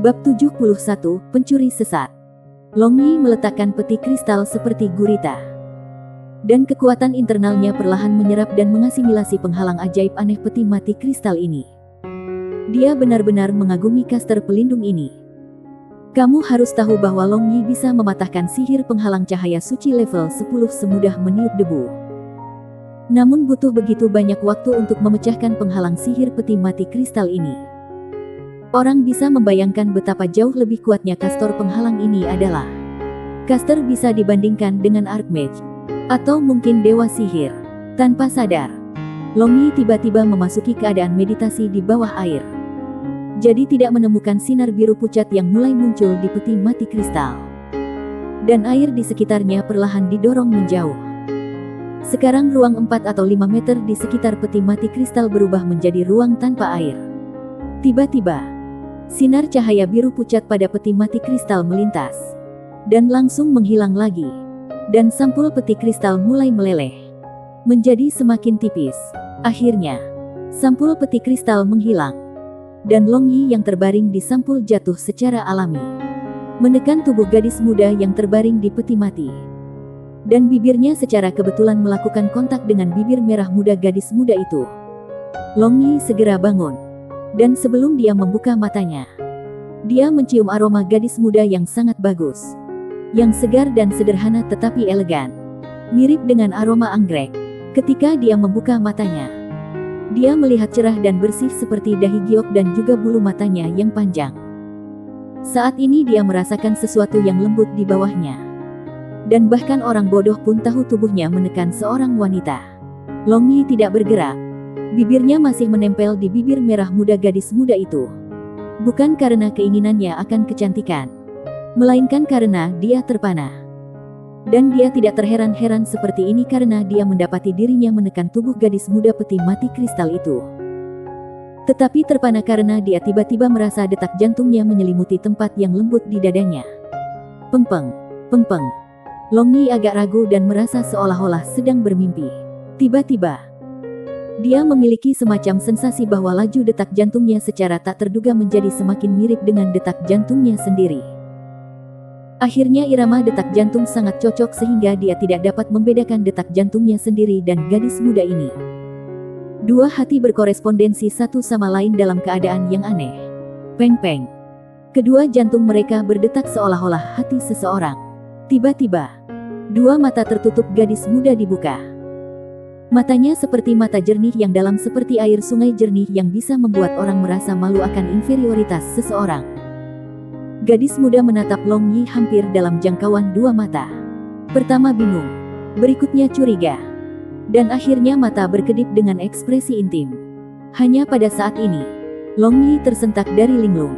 Bab 71, Pencuri Sesat. Long Yi meletakkan peti kristal seperti gurita. Dan kekuatan internalnya perlahan menyerap dan mengasimilasi penghalang ajaib aneh peti mati kristal ini. Dia benar-benar mengagumi caster pelindung ini. Kamu harus tahu bahwa Long Yi bisa mematahkan sihir penghalang cahaya suci level 10 semudah meniup debu. Namun butuh begitu banyak waktu untuk memecahkan penghalang sihir peti mati kristal ini. Orang bisa membayangkan betapa jauh lebih kuatnya caster penghalang ini adalah. Caster bisa dibandingkan dengan Archmage, atau mungkin Dewa Sihir. Tanpa sadar, Long Yi tiba-tiba memasuki keadaan meditasi di bawah air. Jadi tidak menemukan sinar biru pucat yang mulai muncul di peti mati kristal. Dan air di sekitarnya perlahan didorong menjauh. Sekarang ruang 4 atau 5 meter di sekitar peti mati kristal berubah menjadi ruang tanpa air. Tiba-tiba, sinar cahaya biru pucat pada peti mati kristal melintas. Dan langsung menghilang lagi. Dan sampul peti kristal mulai meleleh. Menjadi semakin tipis. Akhirnya, sampul peti kristal menghilang. Dan Long Yi yang terbaring di sampul jatuh secara alami. Menekan tubuh gadis muda yang terbaring di peti mati. Dan bibirnya secara kebetulan melakukan kontak dengan bibir merah muda gadis muda itu. Long Yi segera bangun. Dan sebelum dia membuka matanya, dia mencium aroma gadis muda yang sangat bagus. Yang segar dan sederhana tetapi elegan. Mirip dengan aroma anggrek. Ketika dia membuka matanya, dia melihat cerah dan bersih seperti dahi giok dan juga bulu matanya yang panjang. Saat ini dia merasakan sesuatu yang lembut di bawahnya. Dan bahkan orang bodoh pun tahu tubuhnya menekan seorang wanita. Long Yi tidak bergerak. Bibirnya masih menempel di bibir merah muda gadis muda itu. Bukan karena keinginannya akan kecantikan, melainkan karena dia terpana. Dan dia tidak terheran-heran seperti ini karena dia mendapati dirinya menekan tubuh gadis muda peti mati kristal itu. Tetapi terpana karena dia tiba-tiba merasa detak jantungnya menyelimuti tempat yang lembut di dadanya. Peng-peng, peng-peng. Long Yi agak ragu dan merasa seolah-olah sedang bermimpi. Tiba-tiba, dia memiliki semacam sensasi bahwa laju detak jantungnya secara tak terduga menjadi semakin mirip dengan detak jantungnya sendiri. Akhirnya irama detak jantung sangat cocok sehingga dia tidak dapat membedakan detak jantungnya sendiri dan gadis muda ini. Dua hati berkorespondensi satu sama lain dalam keadaan yang aneh. Peng-peng. Kedua jantung mereka berdetak seolah-olah hati seseorang. Tiba-tiba, dua mata tertutup gadis muda dibuka. Matanya seperti mata jernih yang dalam seperti air sungai jernih yang bisa membuat orang merasa malu akan inferioritas seseorang. Gadis muda menatap Long Yi hampir dalam jangkauan dua mata. Pertama bingung, berikutnya curiga. Dan akhirnya mata berkedip dengan ekspresi intim. Hanya pada saat ini, Long Yi tersentak dari linglung.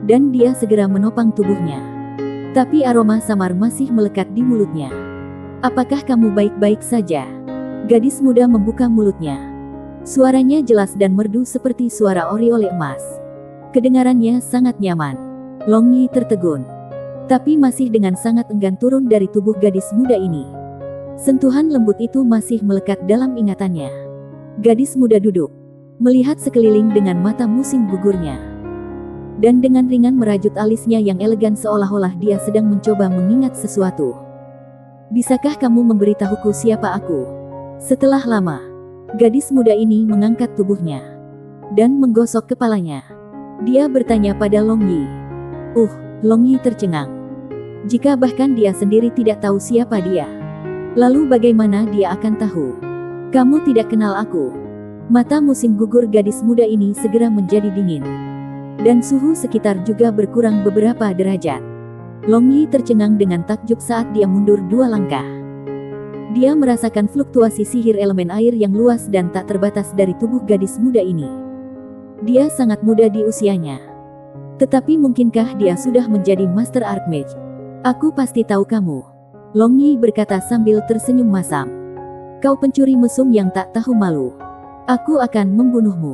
Dan dia segera menopang tubuhnya. Tapi aroma samar masih melekat di mulutnya. Apakah kamu baik-baik saja? Gadis muda membuka mulutnya. Suaranya jelas dan merdu seperti suara oriole emas. Kedengarannya sangat nyaman. Long Yi tertegun. Tapi masih dengan sangat enggan turun dari tubuh gadis muda ini. Sentuhan lembut itu masih melekat dalam ingatannya. Gadis muda duduk, melihat sekeliling dengan mata musim gugurnya. Dan dengan ringan merajut alisnya yang elegan seolah-olah dia sedang mencoba mengingat sesuatu. Bisakah kamu memberitahuku siapa aku? Setelah lama, gadis muda ini mengangkat tubuhnya dan menggosok kepalanya. Dia bertanya pada Long Yi. Long Yi tercengang. Jika bahkan dia sendiri tidak tahu siapa dia, lalu bagaimana dia akan tahu? Kamu tidak kenal aku. Mata musim gugur gadis muda ini segera menjadi dingin. Dan suhu sekitar juga berkurang beberapa derajat. Long Yi tercengang dengan takjub saat dia mundur dua langkah. Dia merasakan fluktuasi sihir elemen air yang luas dan tak terbatas dari tubuh gadis muda ini. Dia sangat muda di usianya. Tetapi mungkinkah dia sudah menjadi Master Archmage? Aku pasti tahu kamu. Long Yi berkata sambil tersenyum masam. Kau pencuri mesum yang tak tahu malu. Aku akan membunuhmu.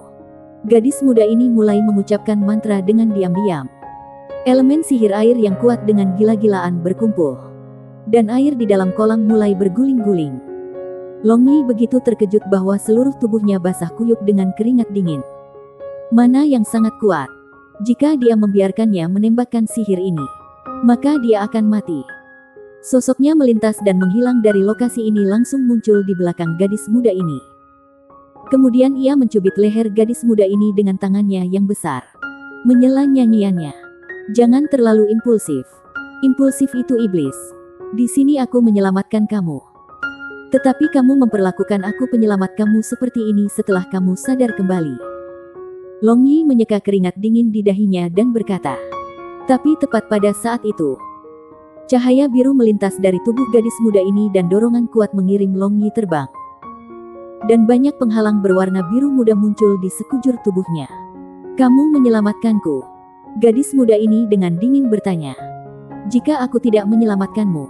Gadis muda ini mulai mengucapkan mantra dengan diam-diam. Elemen sihir air yang kuat dengan gila-gilaan berkumpul. Dan air di dalam kolam mulai berguling-guling. Long Yi begitu terkejut bahwa seluruh tubuhnya basah kuyup dengan keringat dingin. Mana yang sangat kuat? Jika dia membiarkannya menembakkan sihir ini, maka dia akan mati. Sosoknya melintas dan menghilang dari lokasi ini, langsung muncul di belakang gadis muda ini. Kemudian ia mencubit leher gadis muda ini dengan tangannya yang besar. Menyela nyanyiannya. Jangan terlalu impulsif. Impulsif itu iblis. Di sini aku menyelamatkan kamu. Tetapi kamu memperlakukan aku penyelamat kamu seperti ini setelah kamu sadar kembali. Long Yi menyeka keringat dingin di dahinya dan berkata. Tapi tepat pada saat itu, cahaya biru melintas dari tubuh gadis muda ini dan dorongan kuat mengirim Long Yi terbang. Dan banyak penghalang berwarna biru muda muncul di sekujur tubuhnya. Kamu menyelamatkanku. Gadis muda ini dengan dingin bertanya. Jika aku tidak menyelamatkanmu,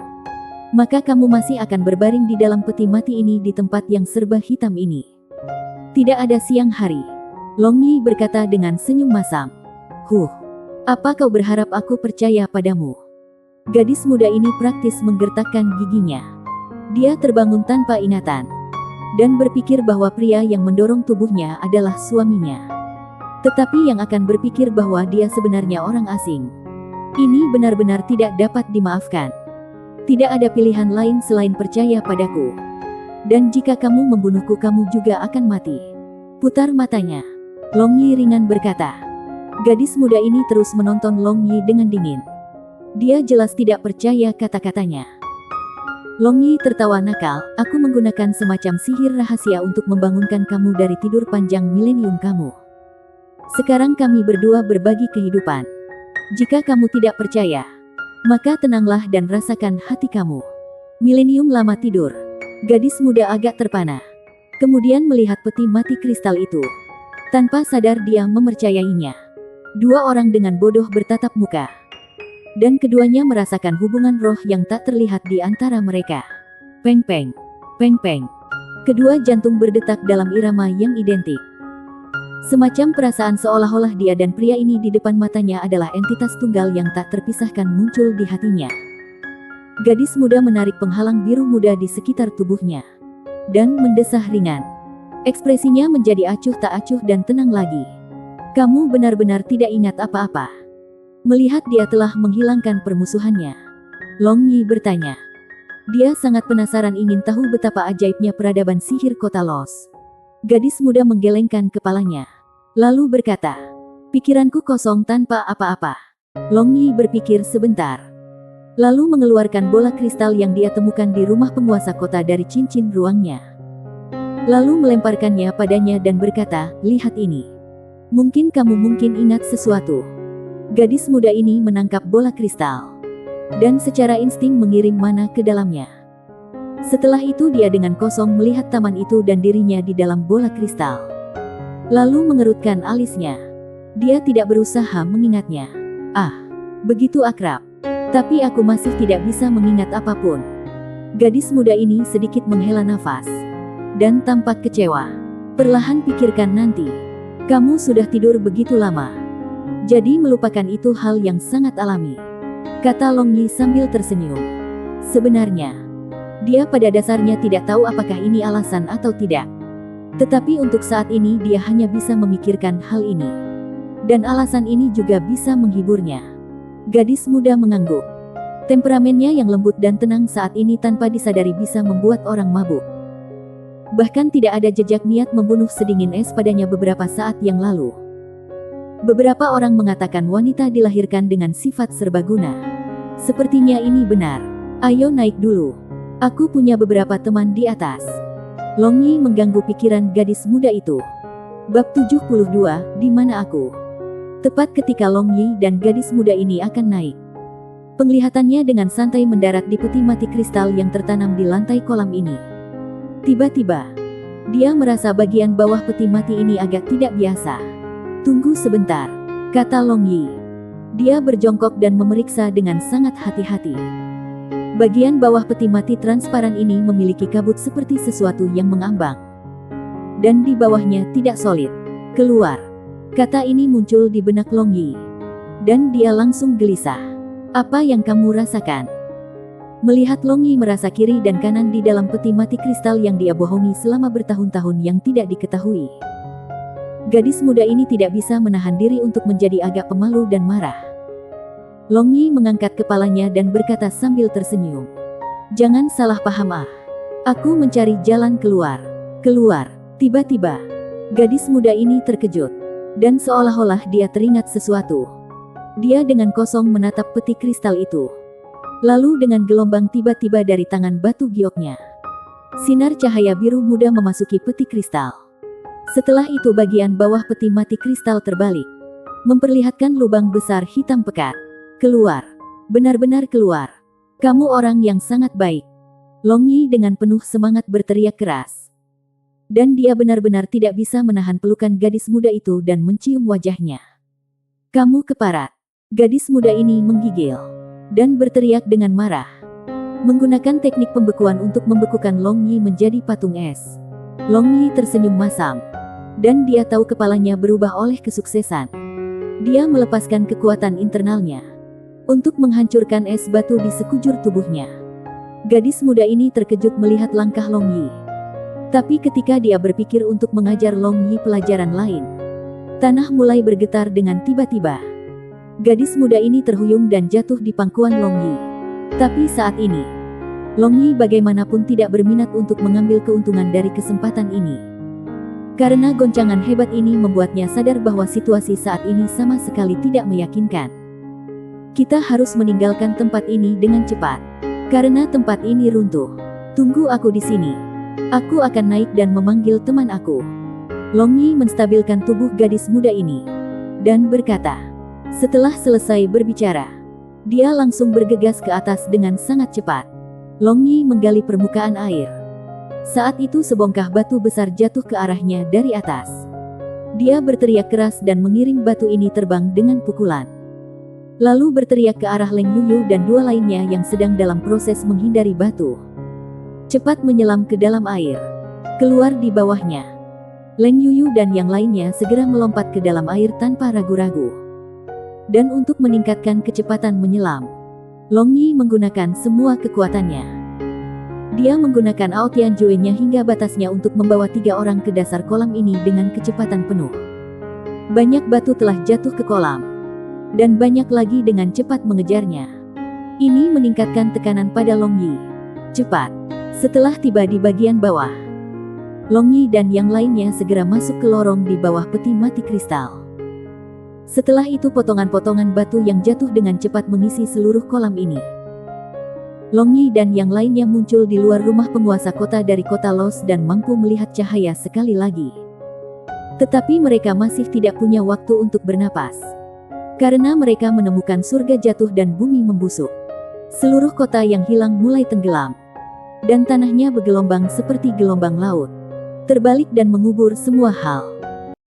maka kamu masih akan berbaring di dalam peti mati ini di tempat yang serba hitam ini. Tidak ada siang hari. Long Yi berkata dengan senyum masam. Apa kau berharap aku percaya padamu? Gadis muda ini praktis menggertakkan giginya. Dia terbangun tanpa ingatan dan berpikir bahwa pria yang mendorong tubuhnya adalah suaminya. Tetapi yang akan berpikir bahwa dia sebenarnya orang asing. Ini benar-benar tidak dapat dimaafkan. Tidak ada pilihan lain selain percaya padaku. Dan jika kamu membunuhku, kamu juga akan mati. Putar matanya. Long Yi ringan berkata. Gadis muda ini terus menonton Long Yi dengan dingin. Dia jelas tidak percaya kata-katanya. Long Yi tertawa nakal, aku menggunakan semacam sihir rahasia untuk membangunkan kamu dari tidur panjang milenium kamu. Sekarang kami berdua berbagi kehidupan. Jika kamu tidak percaya, maka tenanglah dan rasakan hati kamu. Milenium lama tidur. Gadis muda agak terpana. Kemudian melihat peti mati kristal itu. Tanpa sadar dia mempercayainya. Dua orang dengan bodoh bertatap muka. Dan keduanya merasakan hubungan roh yang tak terlihat di antara mereka. Peng peng, peng peng. Kedua jantung berdetak dalam irama yang identik. Semacam perasaan seolah-olah dia dan pria ini di depan matanya adalah entitas tunggal yang tak terpisahkan muncul di hatinya. Gadis muda menarik penghalang biru muda di sekitar tubuhnya. Dan mendesah ringan. Ekspresinya menjadi acuh tak acuh dan tenang lagi. Kamu benar-benar tidak ingat apa-apa. Melihat dia telah menghilangkan permusuhannya, Long Yi bertanya. Dia sangat penasaran ingin tahu betapa ajaibnya peradaban sihir kota Los. Gadis muda menggelengkan kepalanya. Lalu berkata, pikiranku kosong tanpa apa-apa. Long Yi berpikir sebentar. Lalu mengeluarkan bola kristal yang dia temukan di rumah penguasa kota dari cincin ruangnya. Lalu melemparkannya padanya dan berkata, lihat ini. Mungkin kamu ingat sesuatu. Gadis muda ini menangkap bola kristal. Dan secara insting mengirim mana ke dalamnya. Setelah itu dia dengan kosong melihat taman itu dan dirinya di dalam bola kristal. Lalu mengerutkan alisnya. Dia tidak berusaha mengingatnya. Begitu akrab. Tapi aku masih tidak bisa mengingat apapun. Gadis muda ini sedikit menghela nafas. Dan tampak kecewa. Perlahan pikirkan nanti. Kamu sudah tidur begitu lama. Jadi melupakan itu hal yang sangat alami. Kata Long Yi sambil tersenyum. Sebenarnya, dia pada dasarnya tidak tahu apakah ini alasan atau tidak. Tetapi untuk saat ini dia hanya bisa memikirkan hal ini. Dan alasan ini juga bisa menghiburnya. Gadis muda mengangguk. Temperamennya yang lembut dan tenang saat ini tanpa disadari bisa membuat orang mabuk. Bahkan tidak ada jejak niat membunuh sedingin es padanya beberapa saat yang lalu. Beberapa orang mengatakan wanita dilahirkan dengan sifat serbaguna. Sepertinya ini benar. Ayo naik dulu. Aku punya beberapa teman di atas. Long Yi mengganggu pikiran gadis muda itu. Bab 72, di mana aku? Tepat ketika Long Yi dan gadis muda ini akan naik. Penglihatannya dengan santai mendarat di peti mati kristal yang tertanam di lantai kolam ini. Tiba-tiba, dia merasa bagian bawah peti mati ini agak tidak biasa. Tunggu sebentar, kata Long Yi. Dia berjongkok dan memeriksa dengan sangat hati-hati. Bagian bawah peti mati transparan ini memiliki kabut seperti sesuatu yang mengambang. Dan di bawahnya tidak solid. Keluar. Kata ini muncul di benak Long Yi. Dan dia langsung gelisah. Apa yang kamu rasakan? Melihat Long Yi merasa kiri dan kanan di dalam peti mati kristal yang dia bohongi selama bertahun-tahun yang tidak diketahui. Gadis muda ini tidak bisa menahan diri untuk menjadi agak pemalu dan marah. Long Yi mengangkat kepalanya dan berkata sambil tersenyum. Jangan salah paham ah. Aku mencari jalan keluar. Keluar. Tiba-tiba, gadis muda ini terkejut. Dan seolah-olah dia teringat sesuatu. Dia dengan kosong menatap peti kristal itu. Lalu dengan gelombang tiba-tiba dari tangan batu gioknya. Sinar cahaya biru muda memasuki peti kristal. Setelah itu bagian bawah peti mati kristal terbalik. Memperlihatkan lubang besar hitam pekat. Keluar. Benar-benar keluar. Kamu orang yang sangat baik. Long Yi dengan penuh semangat berteriak keras. Dan dia benar-benar tidak bisa menahan pelukan gadis muda itu dan mencium wajahnya. Kamu keparat. Gadis muda ini menggigil. Dan berteriak dengan marah. Menggunakan teknik pembekuan untuk membekukan Long Yi menjadi patung es. Long Yi tersenyum masam. Dan dia tahu kepalanya berubah oleh kesuksesan. Dia melepaskan kekuatan internalnya. Untuk menghancurkan es batu di sekujur tubuhnya. Gadis muda ini terkejut melihat langkah Long Yi. Tapi ketika dia berpikir untuk mengajar Long Yi pelajaran lain. Tanah mulai bergetar dengan tiba-tiba. Gadis muda ini terhuyung dan jatuh di pangkuan Long Yi. Tapi saat ini, Long Yi bagaimanapun tidak berminat untuk mengambil keuntungan dari kesempatan ini. Karena goncangan hebat ini membuatnya sadar bahwa situasi saat ini sama sekali tidak meyakinkan. Kita harus meninggalkan tempat ini dengan cepat. Karena tempat ini runtuh. Tunggu aku di sini. Aku akan naik dan memanggil teman aku. Long Yi menstabilkan tubuh gadis muda ini. Dan berkata. Setelah selesai berbicara, dia langsung bergegas ke atas dengan sangat cepat. Long Yi menggali permukaan air. Saat itu sebongkah batu besar jatuh ke arahnya dari atas. Dia berteriak keras dan mengiring batu ini terbang dengan pukulan. Lalu berteriak ke arah Leng Yuyu dan dua lainnya yang sedang dalam proses menghindari batu. Cepat menyelam ke dalam air. Keluar di bawahnya. Leng Yuyu dan yang lainnya segera melompat ke dalam air tanpa ragu-ragu. Dan untuk meningkatkan kecepatan menyelam, Long Yi menggunakan semua kekuatannya. Dia menggunakan Aotian Jue-nya hingga batasnya untuk membawa 3 orang ke dasar kolam ini dengan kecepatan penuh. Banyak batu telah jatuh ke kolam. Dan banyak lagi dengan cepat mengejarnya. Ini meningkatkan tekanan pada Long Yi. Cepat. Setelah tiba di bagian bawah, Long Yi dan yang lainnya segera masuk ke lorong di bawah peti mati kristal. Setelah itu potongan-potongan batu yang jatuh dengan cepat mengisi seluruh kolam ini. Long Yi dan yang lainnya muncul di luar rumah penguasa kota dari kota Los dan mampu melihat cahaya sekali lagi. Tetapi mereka masih tidak punya waktu untuk bernapas. Karena mereka menemukan surga jatuh dan bumi membusuk. Seluruh kota yang hilang mulai tenggelam. Dan tanahnya bergelombang seperti gelombang laut. Terbalik dan mengubur semua hal.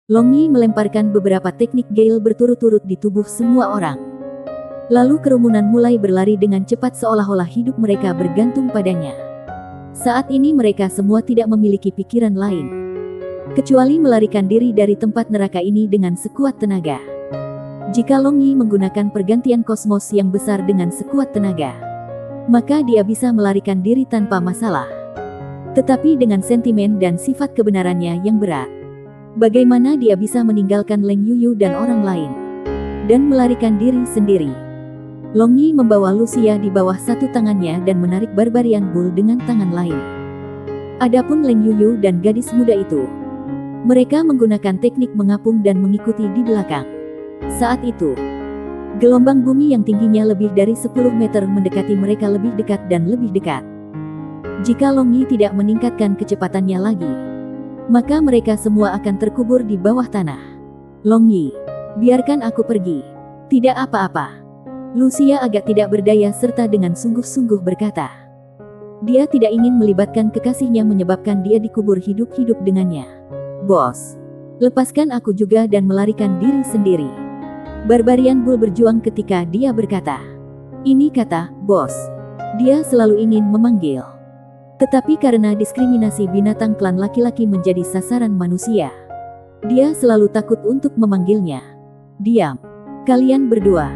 Long Yi melemparkan beberapa teknik gale berturut-turut di tubuh semua orang. Lalu kerumunan mulai berlari dengan cepat seolah-olah hidup mereka bergantung padanya. Saat ini mereka semua tidak memiliki pikiran lain. Kecuali melarikan diri dari tempat neraka ini dengan sekuat tenaga. Jika Long Yi menggunakan pergantian kosmos yang besar dengan sekuat tenaga, maka dia bisa melarikan diri tanpa masalah. Tetapi dengan sentimen dan sifat kebenarannya yang berat, bagaimana dia bisa meninggalkan Leng Yuyu dan orang lain, dan melarikan diri sendiri? Long Yi membawa Lucia di bawah satu tangannya dan menarik Barbarian Bull dengan tangan lain. Adapun Leng Yuyu dan gadis muda itu, mereka menggunakan teknik mengapung dan mengikuti di belakang. Saat itu, gelombang bumi yang tingginya lebih dari 10 meter mendekati mereka lebih dekat dan lebih dekat. Jika Long Yi tidak meningkatkan kecepatannya lagi, maka mereka semua akan terkubur di bawah tanah. Long Yi, biarkan aku pergi. Tidak apa-apa. Lucia agak tidak berdaya serta dengan sungguh-sungguh berkata. Dia tidak ingin melibatkan kekasihnya menyebabkan dia dikubur hidup-hidup dengannya. Bos, lepaskan aku juga dan melarikan diri sendiri. Barbarian Bull berjuang ketika dia berkata. Ini kata, bos. Dia selalu ingin memanggil. Tetapi karena diskriminasi binatang klan laki-laki menjadi sasaran manusia, dia selalu takut untuk memanggilnya. Diam. Kalian berdua.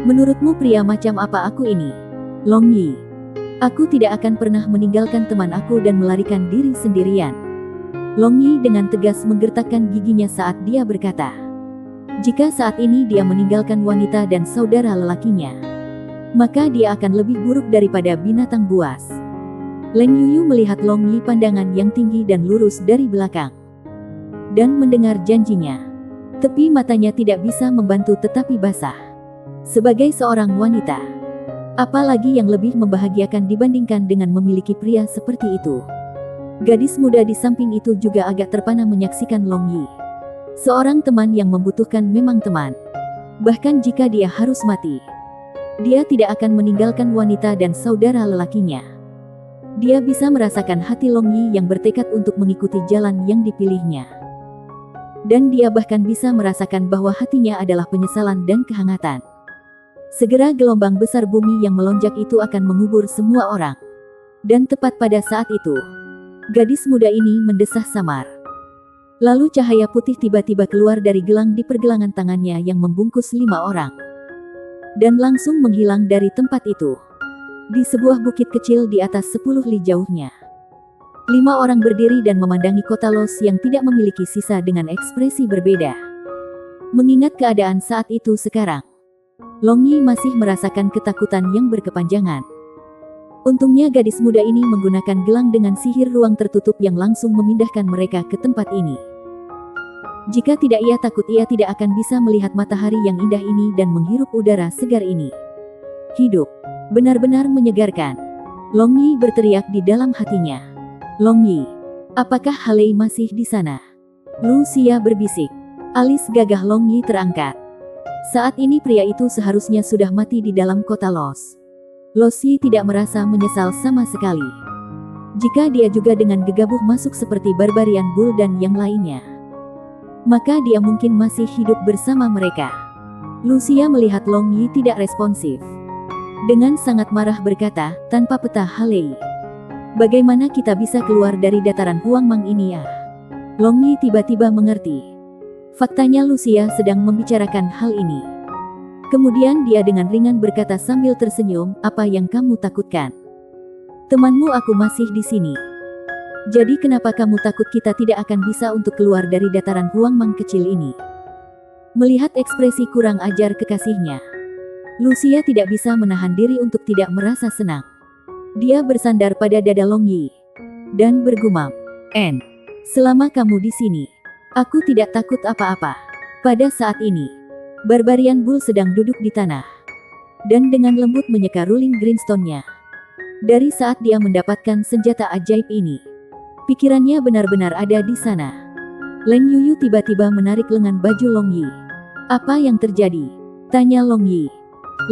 Menurutmu pria macam apa aku ini? Long Yi. Aku tidak akan pernah meninggalkan teman aku dan melarikan diri sendirian. Long Yi dengan tegas menggertakkan giginya saat dia berkata, jika saat ini dia meninggalkan wanita dan saudara lelakinya, maka dia akan lebih buruk daripada binatang buas. Leng Yuyu melihat Long Yi pandangan yang tinggi dan lurus dari belakang, dan mendengar janjinya. Tepi matanya tidak bisa membantu tetapi basah. Sebagai seorang wanita, apalagi yang lebih membahagiakan dibandingkan dengan memiliki pria seperti itu. Gadis muda di samping itu juga agak terpana menyaksikan Long Yi. Seorang teman yang membutuhkan memang teman. Bahkan jika dia harus mati, dia tidak akan meninggalkan wanita dan saudara lelakinya. Dia bisa merasakan hati Long Yi yang bertekad untuk mengikuti jalan yang dipilihnya. Dan dia bahkan bisa merasakan bahwa hatinya adalah penyesalan dan kehangatan. Segera gelombang besar bumi yang melonjak itu akan mengubur semua orang. Dan tepat pada saat itu, gadis muda ini mendesah samar. Lalu cahaya putih tiba-tiba keluar dari gelang di pergelangan tangannya yang membungkus 5 orang. Dan langsung menghilang dari tempat itu. Di sebuah bukit kecil di atas 10 li jauhnya. 5 orang berdiri dan memandangi kota Los yang tidak memiliki sisa dengan ekspresi berbeda. Mengingat keadaan saat itu sekarang, Long Yi masih merasakan ketakutan yang berkepanjangan. Untungnya gadis muda ini menggunakan gelang dengan sihir ruang tertutup yang langsung memindahkan mereka ke tempat ini. Jika tidak, ia takut ia tidak akan bisa melihat matahari yang indah ini dan menghirup udara segar ini. Hidup benar-benar menyegarkan. Long Yi berteriak di dalam hatinya. Long Yi, apakah Halei masih di sana? Lu Xia berbisik. Alis gagah Long Yi terangkat. Saat ini pria itu seharusnya sudah mati di dalam kota Los. Lo Xi tidak merasa menyesal sama sekali. Jika dia juga dengan gegabah masuk seperti Barbarian Bull dan yang lainnya, maka dia mungkin masih hidup bersama mereka. Lucia melihat Long Yi tidak responsif. Dengan sangat marah berkata, tanpa peta Halei, bagaimana kita bisa keluar dari dataran Huangmang ini ya? Long Yi tiba-tiba mengerti. Faktanya Lucia sedang membicarakan hal ini. Kemudian dia dengan ringan berkata sambil tersenyum, apa yang kamu takutkan? Temanmu aku masih di sini. Jadi kenapa kamu takut kita tidak akan bisa untuk keluar dari dataran Huangmang kecil ini? Melihat ekspresi kurang ajar kekasihnya, Lucia tidak bisa menahan diri untuk tidak merasa senang. Dia bersandar pada dada Long Yi dan bergumam, selama kamu di sini, aku tidak takut apa-apa. Pada saat ini, Barbarian Bull sedang duduk di tanah, dan dengan lembut menyeka ruling greenstone-nya. Dari saat dia mendapatkan senjata ajaib ini, pikirannya benar-benar ada di sana. Leng Yuyu tiba-tiba menarik lengan baju Long Yi. Apa yang terjadi? Tanya Long Yi.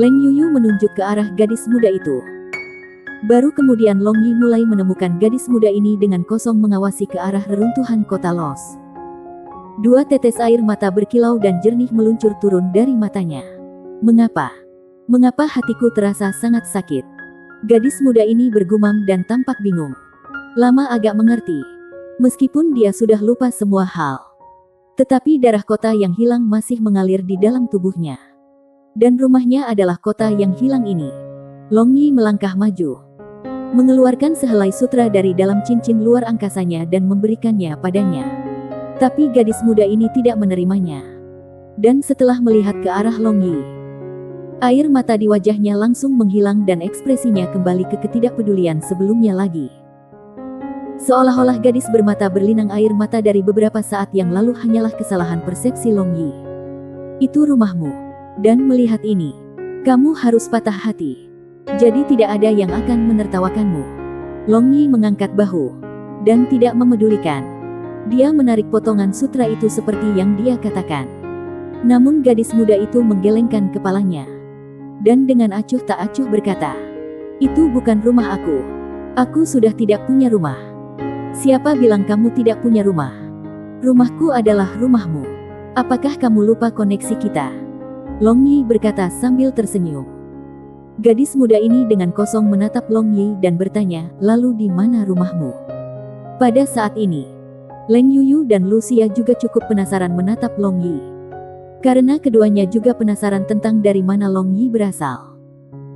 Leng Yuyu menunjuk ke arah gadis muda itu. Baru kemudian Long Yi mulai menemukan gadis muda ini dengan kosong mengawasi ke arah reruntuhan kota Los. 2 tetes air mata berkilau dan jernih meluncur turun dari matanya. Mengapa? Mengapa hatiku terasa sangat sakit? Gadis muda ini bergumam dan tampak bingung. Lama agak mengerti. Meskipun dia sudah lupa semua hal, tetapi darah kota yang hilang masih mengalir di dalam tubuhnya. Dan rumahnya adalah kota yang hilang ini. Long Yi melangkah maju, mengeluarkan sehelai sutra dari dalam cincin luar angkasanya dan memberikannya padanya. Tapi gadis muda ini tidak menerimanya. Dan setelah melihat ke arah Long Yi, air mata di wajahnya langsung menghilang dan ekspresinya kembali ke ketidakpedulian sebelumnya lagi. Seolah-olah gadis bermata berlinang air mata dari beberapa saat yang lalu hanyalah kesalahan persepsi Long Yi. Itu rumahmu. Dan melihat ini, kamu harus patah hati. Jadi tidak ada yang akan menertawakanmu. Long Yi mengangkat bahu, dan tidak memedulikan. Dia menarik potongan sutra itu seperti yang dia katakan. Namun gadis muda itu menggelengkan kepalanya. Dan dengan acuh tak acuh berkata, itu bukan rumah aku. Aku sudah tidak punya rumah. Siapa bilang kamu tidak punya rumah? Rumahku adalah rumahmu. Apakah kamu lupa koneksi kita? Long Yi berkata sambil tersenyum. Gadis muda ini dengan kosong menatap Long Yi dan bertanya, lalu di mana rumahmu? Pada saat ini, Leng Yuyu dan Lucia juga cukup penasaran menatap Long Yi. Karena keduanya juga penasaran tentang dari mana Long Yi berasal.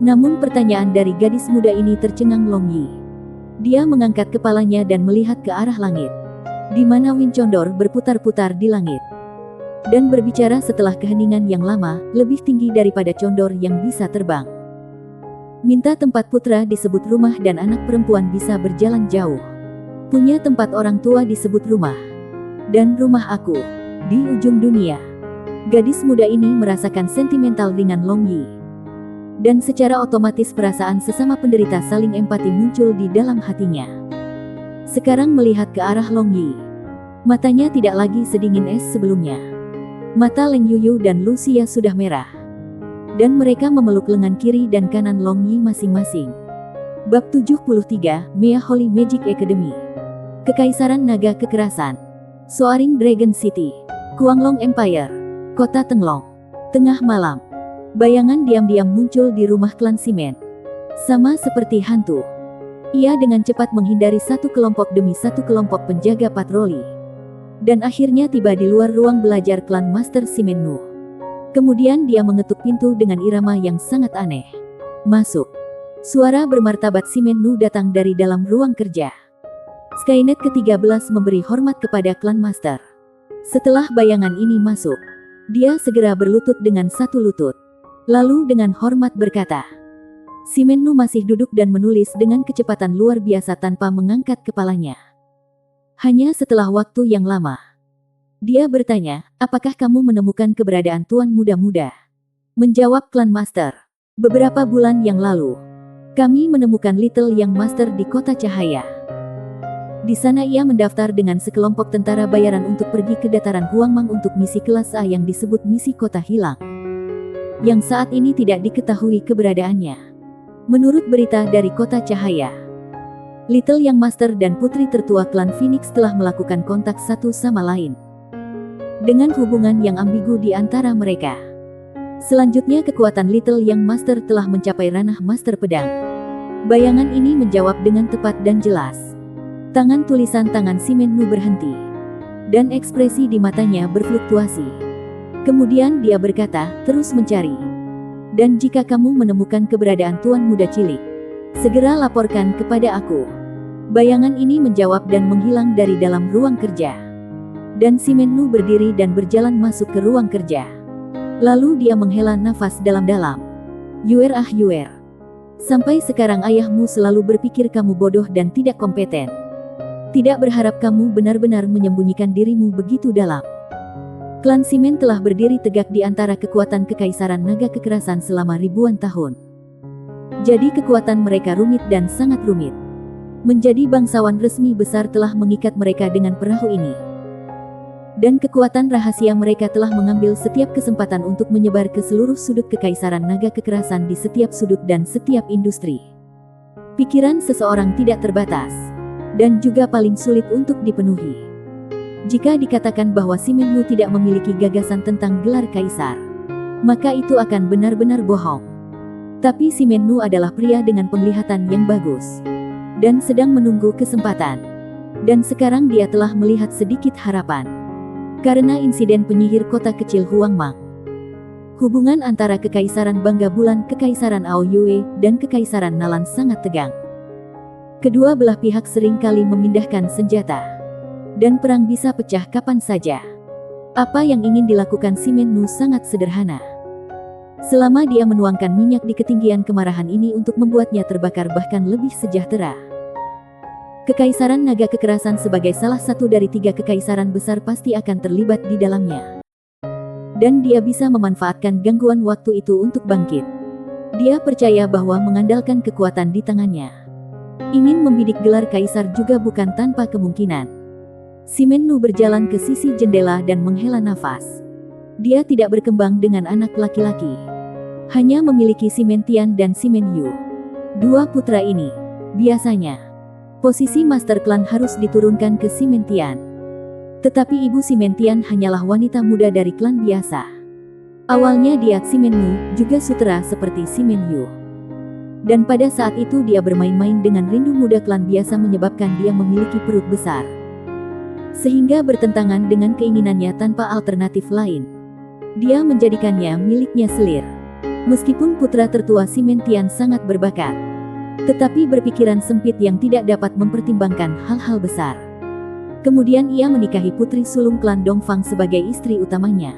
Namun pertanyaan dari gadis muda ini tercengang Long Yi. Dia mengangkat kepalanya dan melihat ke arah langit. di mana Win Condor berputar-putar di langit. Dan berbicara setelah keheningan yang lama, lebih tinggi daripada condor yang bisa terbang. Minta tempat putra disebut rumah dan anak perempuan bisa berjalan jauh. Punya tempat orang tua disebut rumah. Dan rumah aku, di ujung dunia. Gadis muda ini merasakan sentimental dengan Long Yi. Dan secara otomatis perasaan sesama penderita saling empati muncul di dalam hatinya. Sekarang melihat ke arah Long Yi. Matanya tidak lagi sedingin es sebelumnya. Mata Leng Yuyu dan Lucia sudah merah. Dan mereka memeluk lengan kiri dan kanan Long Yi masing-masing. Bab 73, Mea Holy Magic Academy. Kekaisaran Naga Kekerasan. Soaring Dragon City. Kuanglong Empire. Kota Tenglong. Tengah malam. Bayangan diam-diam muncul di rumah klan Simen. Sama seperti hantu. Ia dengan cepat menghindari satu kelompok demi satu kelompok penjaga patroli. Dan akhirnya tiba di luar ruang belajar klan Master Simen Nu. Kemudian dia mengetuk pintu dengan irama yang sangat aneh. Masuk. Suara bermartabat Simen Nu datang dari dalam ruang kerja. Skynet ke-13 memberi hormat kepada klan Master. Setelah bayangan ini masuk, dia segera berlutut dengan satu lutut. Lalu dengan hormat berkata, Simen Nu masih duduk dan menulis dengan kecepatan luar biasa tanpa mengangkat kepalanya. Hanya setelah waktu yang lama. Dia bertanya, apakah kamu menemukan keberadaan Tuan Muda-Muda? Menjawab klan Master. Beberapa bulan yang lalu, kami menemukan Little Yang Master di Kota Cahaya. Di sana ia mendaftar dengan sekelompok tentara bayaran untuk pergi ke dataran Huangmang untuk misi kelas A yang disebut misi Kota Hilang. Yang saat ini tidak diketahui keberadaannya. Menurut berita dari Kota Cahaya, Little Yang Master dan putri tertua klan Phoenix telah melakukan kontak satu sama lain. Dengan hubungan yang ambigu di antara mereka. Selanjutnya kekuatan Little Yang Master telah mencapai ranah Master Pedang. Bayangan ini menjawab dengan tepat dan jelas. Tangan tulisan tangan Simen Nu berhenti. Dan ekspresi di matanya berfluktuasi. Kemudian dia berkata, terus mencari. Dan jika kamu menemukan keberadaan Tuan Muda Cilik, segera laporkan kepada aku. Bayangan ini menjawab dan menghilang dari dalam ruang kerja. Dan Simen Nu berdiri dan berjalan masuk ke ruang kerja. Lalu dia menghela nafas dalam-dalam. Yuer ah Yuer. Sampai sekarang ayahmu selalu berpikir kamu bodoh dan tidak kompeten. Tidak berharap kamu benar-benar menyembunyikan dirimu begitu dalam. Klan Simen telah berdiri tegak di antara kekuatan kekaisaran naga kekerasan selama ribuan tahun. Jadi kekuatan mereka rumit dan sangat rumit. Menjadi bangsawan resmi besar telah mengikat mereka dengan perahu ini. Dan kekuatan rahasia mereka telah mengambil setiap kesempatan untuk menyebar ke seluruh sudut kekaisaran naga kekerasan di setiap sudut dan setiap industri. Pikiran seseorang tidak terbatas. Dan juga paling sulit untuk dipenuhi. Jika dikatakan bahwa Simen Nu tidak memiliki gagasan tentang gelar kaisar, maka itu akan benar-benar bohong. Tapi Simen Nu adalah pria dengan penglihatan yang bagus. Dan sedang menunggu kesempatan. Dan sekarang dia telah melihat sedikit harapan. Karena insiden penyihir kota kecil Huangmang. Hubungan antara Kekaisaran Bangga Bulan, Kekaisaran Aoyue, dan Kekaisaran Nalan sangat tegang. Kedua belah pihak sering kali memindahkan senjata. Dan perang bisa pecah kapan saja. Apa yang ingin dilakukan Simen Nu sangat sederhana. Selama dia menuangkan minyak di ketinggian kemarahan ini untuk membuatnya terbakar bahkan lebih sejahtera. Kekaisaran Naga Kekerasan sebagai salah satu dari 3 kekaisaran besar pasti akan terlibat di dalamnya. Dan dia bisa memanfaatkan gangguan waktu itu untuk bangkit. Dia percaya bahwa mengandalkan kekuatan di tangannya. Ingin membidik gelar kaisar juga bukan tanpa kemungkinan. Simen Nu berjalan ke sisi jendela dan menghela nafas. Dia tidak berkembang dengan anak laki-laki. Hanya memiliki Simen Tian dan Simen Yu. 2 putra ini, biasanya, posisi Master Klan harus diturunkan ke Simen Tian. Tetapi ibu Simen Tian hanyalah wanita muda dari klan biasa. Awalnya dia Simen Nu, juga sutera seperti Simen Yu. Dan pada saat itu dia bermain-main dengan rindu muda klan biasa menyebabkan dia memiliki perut besar. Sehingga bertentangan dengan keinginannya tanpa alternatif lain. Dia menjadikannya miliknya selir. Meskipun putra tertua Simen Tian sangat berbakat, tetapi berpikiran sempit yang tidak dapat mempertimbangkan hal-hal besar. Kemudian ia menikahi putri sulung klan Dongfang sebagai istri utamanya.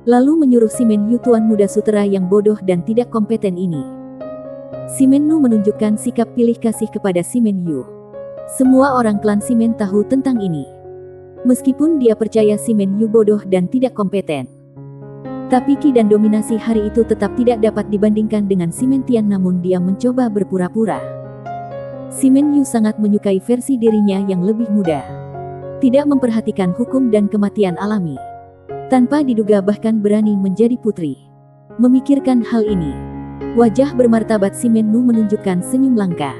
Lalu menyuruh Si Menyu, tuan muda sutera yang bodoh dan tidak kompeten ini. Si Menyu menunjukkan sikap pilih kasih kepada Si Menyu. Semua orang klan Si Men tahu tentang ini. Meskipun dia percaya Si Menyu bodoh dan tidak kompeten. Tapi ki dan dominasi hari itu tetap tidak dapat dibandingkan dengan Si Men Tian, namun dia mencoba berpura-pura. Si Menyu sangat menyukai versi dirinya yang lebih muda. Tidak memperhatikan hukum dan kematian alami. Tanpa diduga bahkan berani menjadi putri. Memikirkan hal ini, wajah bermartabat Si Menyu menunjukkan senyum langka.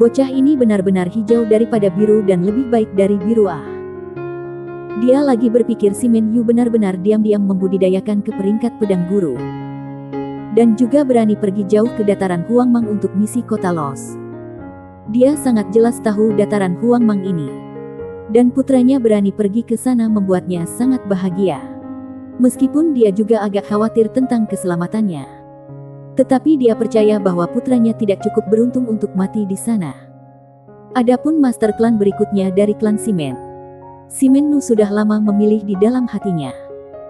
Bocah ini benar-benar hijau daripada biru dan lebih baik dari biru. Dia lagi berpikir Si Menyu benar-benar diam-diam membudidayakan ke peringkat pedang guru. Dan juga berani pergi jauh ke dataran Huangmang untuk misi kota Los. Dia sangat jelas tahu dataran Huangmang ini. Dan putranya berani pergi ke sana membuatnya sangat bahagia. Meskipun dia juga agak khawatir tentang keselamatannya. Tetapi dia percaya bahwa putranya tidak cukup beruntung untuk mati di sana. Adapun master klan berikutnya dari klan Si Men. Si Menyu sudah lama memilih di dalam hatinya.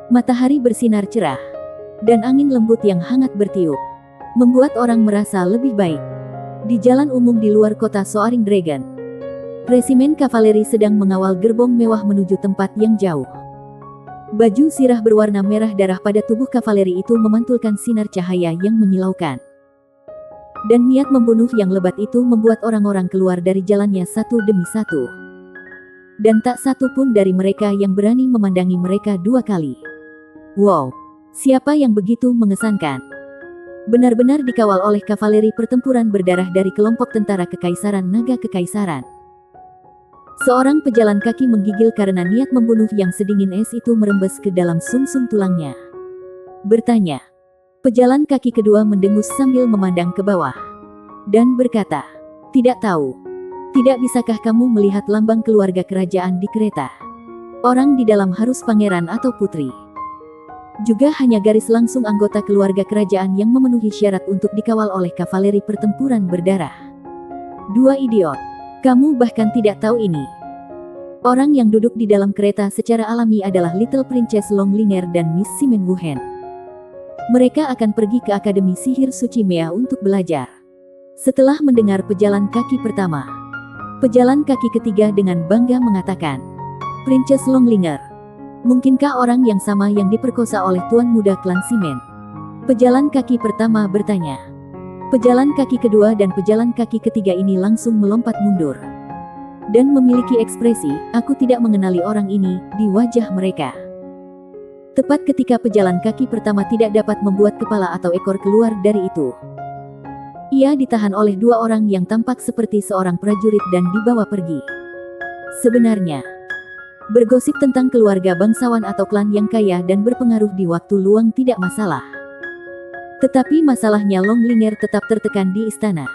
Matahari bersinar cerah. Dan angin lembut yang hangat bertiup. Membuat orang merasa lebih baik. Di jalan umum di luar kota Soaring Dragon. Resimen kavaleri sedang mengawal gerbong mewah menuju tempat yang jauh. Baju sirah berwarna merah darah pada tubuh kavaleri itu memantulkan sinar cahaya yang menyilaukan. Dan niat membunuh yang lebat itu membuat orang-orang keluar dari jalannya satu demi satu. Dan tak satu pun dari mereka yang berani memandangi mereka dua kali. Wow, siapa yang begitu mengesankan? Benar-benar dikawal oleh kavaleri pertempuran berdarah dari kelompok tentara Kekaisaran Naga Kekaisaran. Seorang pejalan kaki menggigil karena niat membunuh yang sedingin es itu merembes ke dalam sumsum tulangnya. Bertanya. Pejalan kaki kedua mendengus sambil memandang ke bawah. Dan berkata, "Tidak tahu. Tidak bisakah kamu melihat lambang keluarga kerajaan di kereta? Orang di dalam harus pangeran atau putri. Juga hanya garis langsung anggota keluarga kerajaan yang memenuhi syarat untuk dikawal oleh kavaleri pertempuran berdarah. Dua idiot. Kamu bahkan tidak tahu ini. Orang yang duduk di dalam kereta secara alami adalah Little Princess Longlinger dan Miss Si Men Wuhen. Mereka akan pergi ke Akademi Sihir Suci Mea untuk belajar." Setelah mendengar pejalan kaki pertama, pejalan kaki ketiga dengan bangga mengatakan, "Princess Longlinger, mungkinkah orang yang sama yang diperkosa oleh tuan muda klan Si Men?" Pejalan kaki pertama bertanya. Pejalan kaki kedua dan pejalan kaki ketiga ini langsung melompat mundur. Dan memiliki ekspresi, "Aku tidak mengenali orang ini," di wajah mereka. Tepat ketika pejalan kaki pertama tidak dapat membuat kepala atau ekor keluar dari itu. Ia ditahan oleh dua orang yang tampak seperti seorang prajurit dan dibawa pergi. Sebenarnya, bergosip tentang keluarga bangsawan atau klan yang kaya dan berpengaruh di waktu luang tidak masalah. Tetapi masalahnya Longlinger tetap tertekan di istana.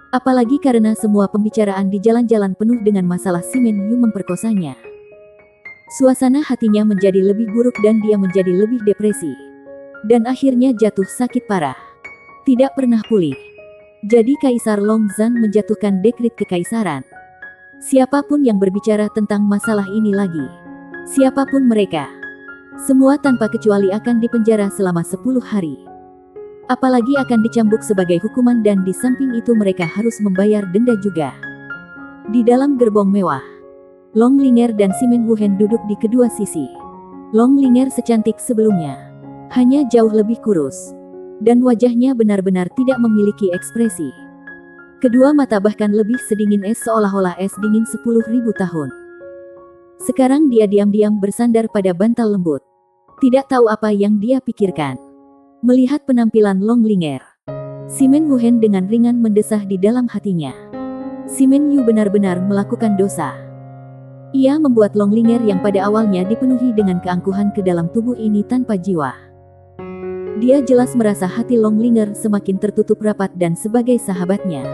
Apalagi karena semua pembicaraan di jalan-jalan penuh dengan masalah Si Menyu memperkosanya. Suasana hatinya menjadi lebih buruk dan dia menjadi lebih depresi. Dan akhirnya jatuh sakit parah. Tidak pernah pulih. Jadi Kaisar Longzhan menjatuhkan dekrit kekaisaran. Siapapun yang berbicara tentang masalah ini lagi, siapapun mereka, semua tanpa kecuali akan dipenjara selama 10 hari. Apalagi akan dicambuk sebagai hukuman dan di samping itu mereka harus membayar denda juga. Di dalam gerbong mewah, Longlinger dan Si Men Wuhen duduk di kedua sisi. Longlinger secantik sebelumnya, hanya jauh lebih kurus. Dan wajahnya benar-benar tidak memiliki ekspresi. Kedua mata bahkan lebih sedingin es seolah-olah es dingin 10.000 tahun. Sekarang dia diam-diam bersandar pada bantal lembut. Tidak tahu apa yang dia pikirkan. Melihat penampilan Longlinger, Si Men Wuhen dengan ringan mendesah di dalam hatinya. Si Menyu benar-benar melakukan dosa. Ia membuat Longlinger yang pada awalnya dipenuhi dengan keangkuhan ke dalam tubuh ini tanpa jiwa. Dia jelas merasa hati Longlinger semakin tertutup rapat dan sebagai sahabatnya.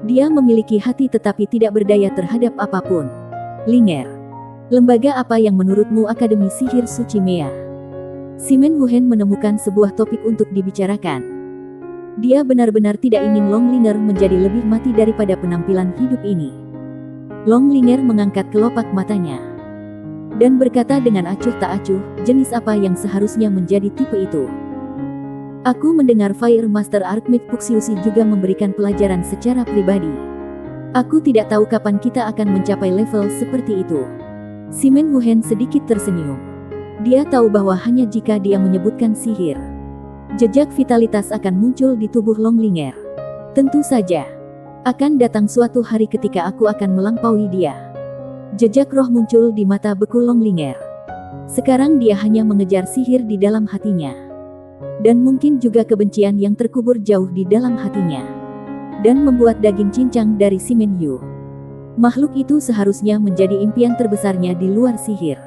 Dia memiliki hati tetapi tidak berdaya terhadap apapun. Linger, lembaga apa yang menurutmu Akademi Sihir Suci Mea? Si Men Wuhen menemukan sebuah topik untuk dibicarakan. Dia benar-benar tidak ingin Longlinger menjadi lebih mati daripada penampilan hidup ini. Longlinger mengangkat kelopak matanya dan berkata dengan acuh tak acuh, jenis apa yang seharusnya menjadi tipe itu? Aku mendengar Fire Master Archmage Puxiusi juga memberikan pelajaran secara pribadi. Aku tidak tahu kapan kita akan mencapai level seperti itu. Simen Wuhen sedikit tersenyum. Dia tahu bahwa hanya jika dia menyebutkan sihir, jejak vitalitas akan muncul di tubuh Longlinger. Tentu saja, akan datang suatu hari ketika aku akan melampaui dia. Jejak roh muncul di mata beku Longlinger. Sekarang dia hanya mengejar sihir di dalam hatinya. Dan mungkin juga kebencian yang terkubur jauh di dalam hatinya. Dan membuat daging cincang dari Simen Yu. Makhluk itu seharusnya menjadi impian terbesarnya di luar sihir.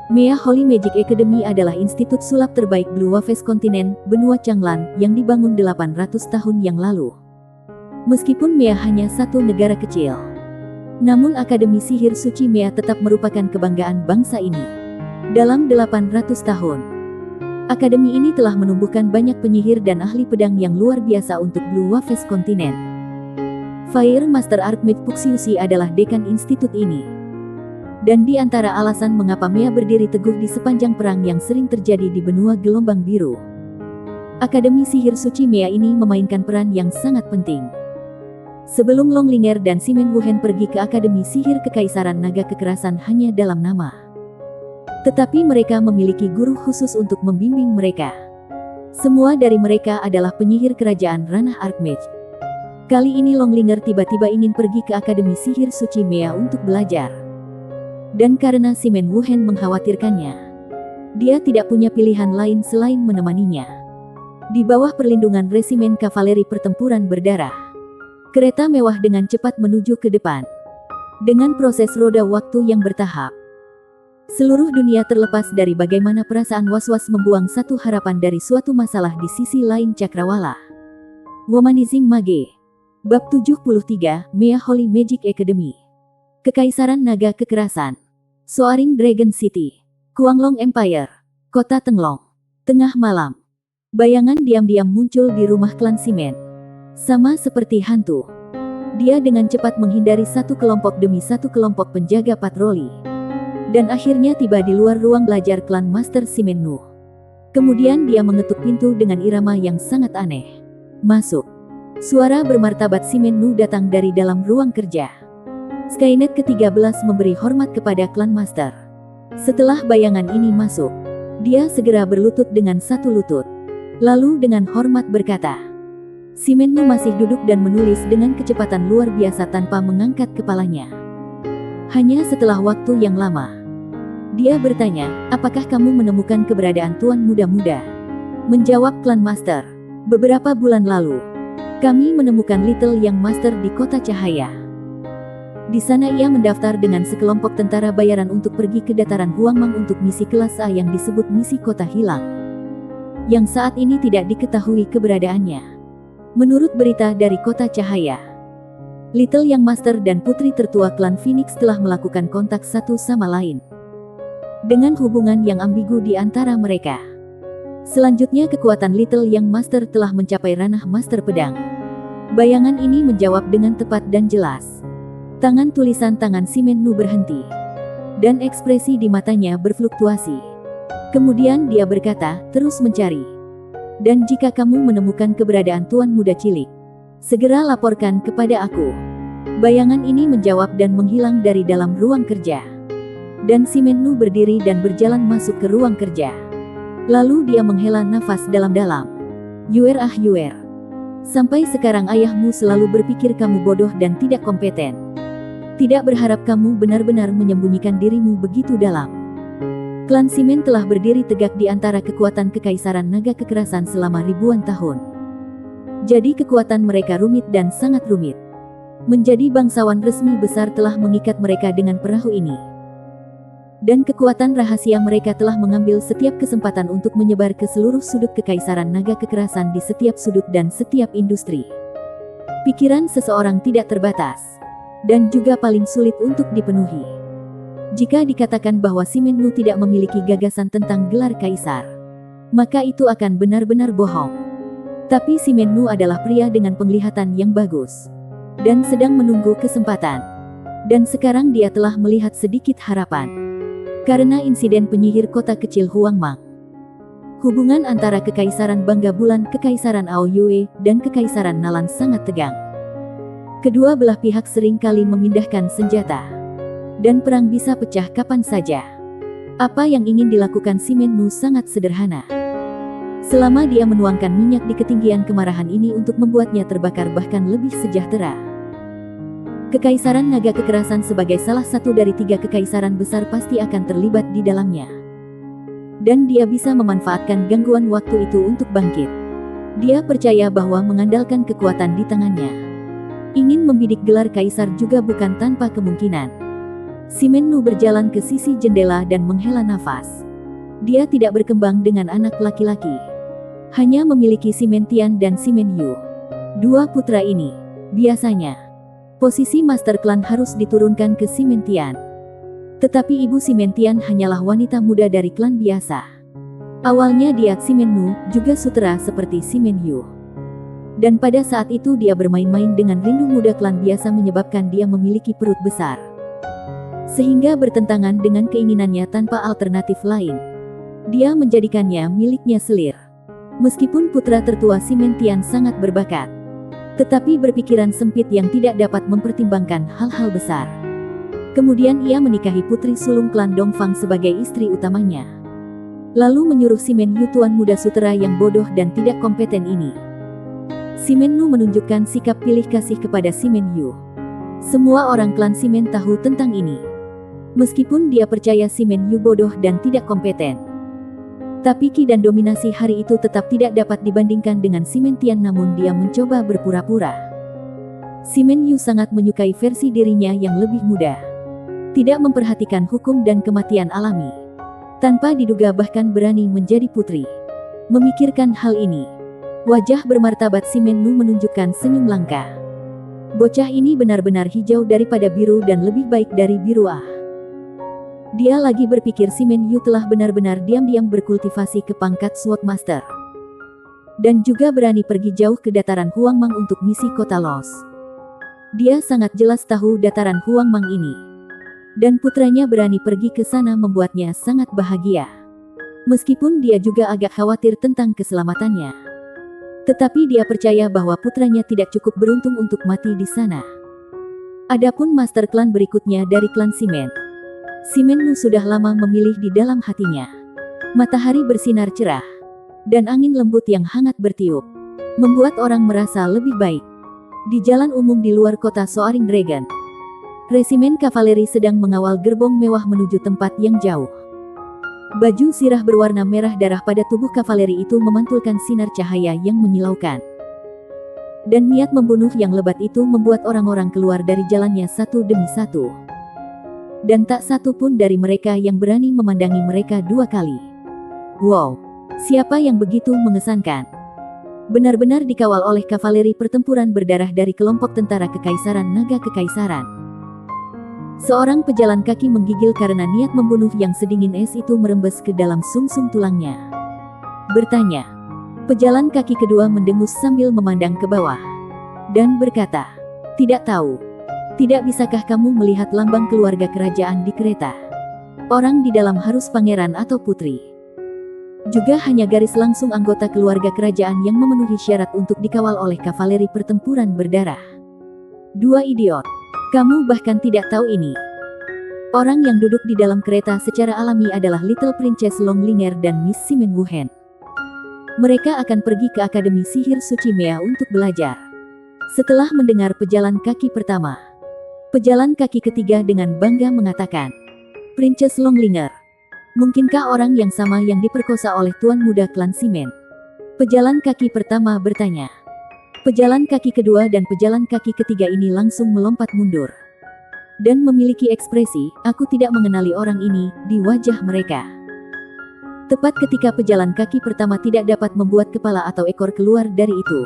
Mea Holy Magic Academy adalah institut sulap terbaik Blue Waves kontinen, benua Changlan, yang dibangun 800 tahun yang lalu. Meskipun Mea hanya satu negara kecil, namun Akademi Sihir Suci Mea tetap merupakan kebanggaan bangsa ini. Dalam 800 tahun, akademi ini telah menumbuhkan banyak penyihir dan ahli pedang yang luar biasa untuk Blue Waves kontinen. Fire Master Archmage Puxiusi adalah dekan institut ini. Dan di antara alasan mengapa Mea berdiri teguh di sepanjang perang yang sering terjadi di benua gelombang biru, Akademi Sihir Suci Mea ini memainkan peran yang sangat penting. Sebelum Longlinger dan Simen Wuhen pergi ke Akademi Sihir Kekaisaran Naga Kekerasan hanya dalam nama. Tetapi mereka memiliki guru khusus untuk membimbing mereka. Semua dari mereka adalah penyihir kerajaan ranah Archmage. Kali ini Longlinger tiba-tiba ingin pergi ke Akademi Sihir Suci Mea untuk belajar. Dan karena Simen Wuhen mengkhawatirkannya, dia tidak punya pilihan lain selain menemaninya. Di bawah perlindungan resimen kavaleri pertempuran berdarah, kereta mewah dengan cepat menuju ke depan. Dengan proses roda waktu yang bertahap, seluruh dunia terlepas dari bagaimana perasaan was-was membuang satu harapan dari suatu masalah di sisi lain cakrawala. Womanizing Mage. Bab 73, Mea Holy Magic Academy. Kekaisaran Naga Kekerasan. Soaring Dragon City. Kuanglong Empire. Kota Tenglong. Tengah malam, bayangan diam-diam muncul di rumah klan Simen. Sama seperti hantu, dia dengan cepat menghindari satu kelompok demi satu kelompok penjaga patroli. Dan akhirnya tiba di luar ruang belajar klan Master Simen Nu. Kemudian dia mengetuk pintu dengan irama yang sangat aneh. Masuk. Suara bermartabat Simen Nu datang dari dalam ruang kerja. Skynet ke-13 memberi hormat kepada klan Master. Setelah bayangan ini masuk, dia segera berlutut dengan satu lutut. Lalu dengan hormat berkata, Simen Nu masih duduk dan menulis dengan kecepatan luar biasa tanpa mengangkat kepalanya. Hanya setelah waktu yang lama, dia bertanya, apakah kamu menemukan keberadaan Tuan Muda-Muda? Menjawab klan Master, beberapa bulan lalu, kami menemukan Little Yang Master di Kota Cahaya. Di sana ia mendaftar dengan sekelompok tentara bayaran untuk pergi ke dataran Huangmang untuk misi kelas A yang disebut misi Kota Hilang, yang saat ini tidak diketahui keberadaannya. Menurut berita dari Kota Cahaya, Little Yang Master dan putri tertua klan Phoenix telah melakukan kontak satu sama lain, dengan hubungan yang ambigu di antara mereka. Selanjutnya kekuatan Little Yang Master telah mencapai ranah Master Pedang. Bayangan ini menjawab dengan tepat dan jelas. Tangan tulisan tangan Simen Nu berhenti, dan ekspresi di matanya berfluktuasi. Kemudian dia berkata, terus mencari. Dan jika kamu menemukan keberadaan Tuan Muda Cilik, segera laporkan kepada aku. Bayangan ini menjawab dan menghilang dari dalam ruang kerja. Dan Simen Nu berdiri dan berjalan masuk ke ruang kerja. Lalu dia menghela nafas dalam-dalam. Yuer ah Yuer. Sampai sekarang ayahmu selalu berpikir kamu bodoh dan tidak kompeten. Tidak berharap kamu benar-benar menyembunyikan dirimu begitu dalam. Klan Simen telah berdiri tegak di antara kekuatan Kekaisaran Naga Kekerasan selama ribuan tahun. Jadi kekuatan mereka rumit dan sangat rumit. Menjadi bangsawan resmi besar telah mengikat mereka dengan perahu ini. Dan kekuatan rahasia mereka telah mengambil setiap kesempatan untuk menyebar ke seluruh sudut Kekaisaran Naga Kekerasan di setiap sudut dan setiap industri. Pikiran seseorang tidak terbatas, dan juga paling sulit untuk dipenuhi. Jika dikatakan bahwa Simen Nu tidak memiliki gagasan tentang gelar kaisar, maka itu akan benar-benar bohong. Tapi Simen Nu adalah pria dengan penglihatan yang bagus, dan sedang menunggu kesempatan. Dan sekarang dia telah melihat sedikit harapan. Karena insiden penyihir kota kecil Huangmang. Hubungan antara Kekaisaran Bangga Bulan, Kekaisaran Aoyue, dan Kekaisaran Nalan sangat tegang. Kedua belah pihak sering kali memindahkan senjata. Dan perang bisa pecah kapan saja. Apa yang ingin dilakukan Simennu sangat sederhana. Selama dia menuangkan minyak di ketinggian kemarahan ini untuk membuatnya terbakar bahkan lebih sejahtera. Kekaisaran Naga Kekerasan sebagai salah satu dari 3 kekaisaran besar pasti akan terlibat di dalamnya. Dan dia bisa memanfaatkan gangguan waktu itu untuk bangkit. Dia percaya bahwa mengandalkan kekuatan di tangannya. Ingin membidik gelar kaisar juga bukan tanpa kemungkinan. Simennu berjalan ke sisi jendela dan menghela nafas. Dia tidak berkembang dengan anak laki-laki. Hanya memiliki Simentian dan Simenyu. 2 putra ini. Biasanya, posisi Master Klan harus diturunkan ke Simentian. Tetapi ibu Simentian hanyalah wanita muda dari klan biasa. Awalnya dia Simennu, juga sutera seperti Simenyu. Dan pada saat itu dia bermain-main dengan rindu muda klan biasa menyebabkan dia memiliki perut besar. Sehingga bertentangan dengan keinginannya tanpa alternatif lain. Dia menjadikannya miliknya selir. Meskipun putra tertua Simentian sangat berbakat. Tetapi berpikiran sempit yang tidak dapat mempertimbangkan hal-hal besar. Kemudian ia menikahi putri sulung klan Dongfang sebagai istri utamanya. Lalu menyuruh Simenyu tuan muda sutera yang bodoh dan tidak kompeten ini. Simennu menunjukkan sikap pilih kasih kepada Simenyu. Semua orang klan Simen tahu tentang ini. Meskipun dia percaya Simenyu bodoh dan tidak kompeten. Tapi ki dan dominasi hari itu tetap tidak dapat dibandingkan dengan Simentian, namun dia mencoba berpura-pura. Simenyu sangat menyukai versi dirinya yang lebih muda. Tidak memperhatikan hukum dan kematian alami. Tanpa diduga bahkan berani menjadi putri. Memikirkan hal ini, wajah bermartabat Simennu menunjukkan senyum langka. Bocah ini benar-benar hijau daripada biru dan lebih baik dari biru. Dia lagi berpikir Simenyu telah benar-benar diam-diam berkultivasi ke pangkat Swordmaster. Dan juga berani pergi jauh ke dataran Huangmang untuk misi kota Los. Dia sangat jelas tahu dataran Huangmang ini. Dan putranya berani pergi ke sana membuatnya sangat bahagia. Meskipun dia juga agak khawatir tentang keselamatannya. Tetapi dia percaya bahwa putranya tidak cukup beruntung untuk mati di sana. Adapun Master Klan berikutnya dari klan Simen. Simennu sudah lama memilih di dalam hatinya. Matahari bersinar cerah. Dan angin lembut yang hangat bertiup. Membuat orang merasa lebih baik. Di jalan umum di luar kota Soaring Dragon. Resimen kavaleri sedang mengawal gerbong mewah menuju tempat yang jauh. Baju sirah berwarna merah darah pada tubuh kavaleri itu memantulkan sinar cahaya yang menyilaukan. Dan niat membunuh yang lebat itu membuat orang-orang keluar dari jalannya satu demi satu. Dan tak satu pun dari mereka yang berani memandangi mereka 2 kali. Wow, siapa yang begitu mengesankan? Benar-benar dikawal oleh kavaleri pertempuran berdarah dari kelompok tentara Kekaisaran Naga Kekaisaran. Seorang pejalan kaki menggigil karena niat membunuh yang sedingin es itu merembes ke dalam sumsum tulangnya. Bertanya. Pejalan kaki kedua mendengus sambil memandang ke bawah. Dan berkata, "Tidak tahu. Tidak bisakah kamu melihat lambang keluarga kerajaan di kereta? Orang di dalam harus pangeran atau putri. Juga hanya garis langsung anggota keluarga kerajaan yang memenuhi syarat untuk dikawal oleh kavaleri pertempuran berdarah. 2 idiot. Kamu bahkan tidak tahu ini. Orang yang duduk di dalam kereta secara alami adalah Little Princess Longlinger dan Miss Simen Wuhen. Mereka akan pergi ke Akademi Sihir Suci Mea untuk belajar." Setelah mendengar pejalan kaki pertama, pejalan kaki ketiga dengan bangga mengatakan, "Princess Longlinger, mungkinkah orang yang sama yang diperkosa oleh Tuan Muda Klan Simen?" Pejalan kaki pertama bertanya. Pejalan kaki kedua dan pejalan kaki ketiga ini langsung melompat mundur. Dan memiliki ekspresi, "Aku tidak mengenali orang ini," di wajah mereka. Tepat ketika pejalan kaki pertama tidak dapat membuat kepala atau ekor keluar dari itu.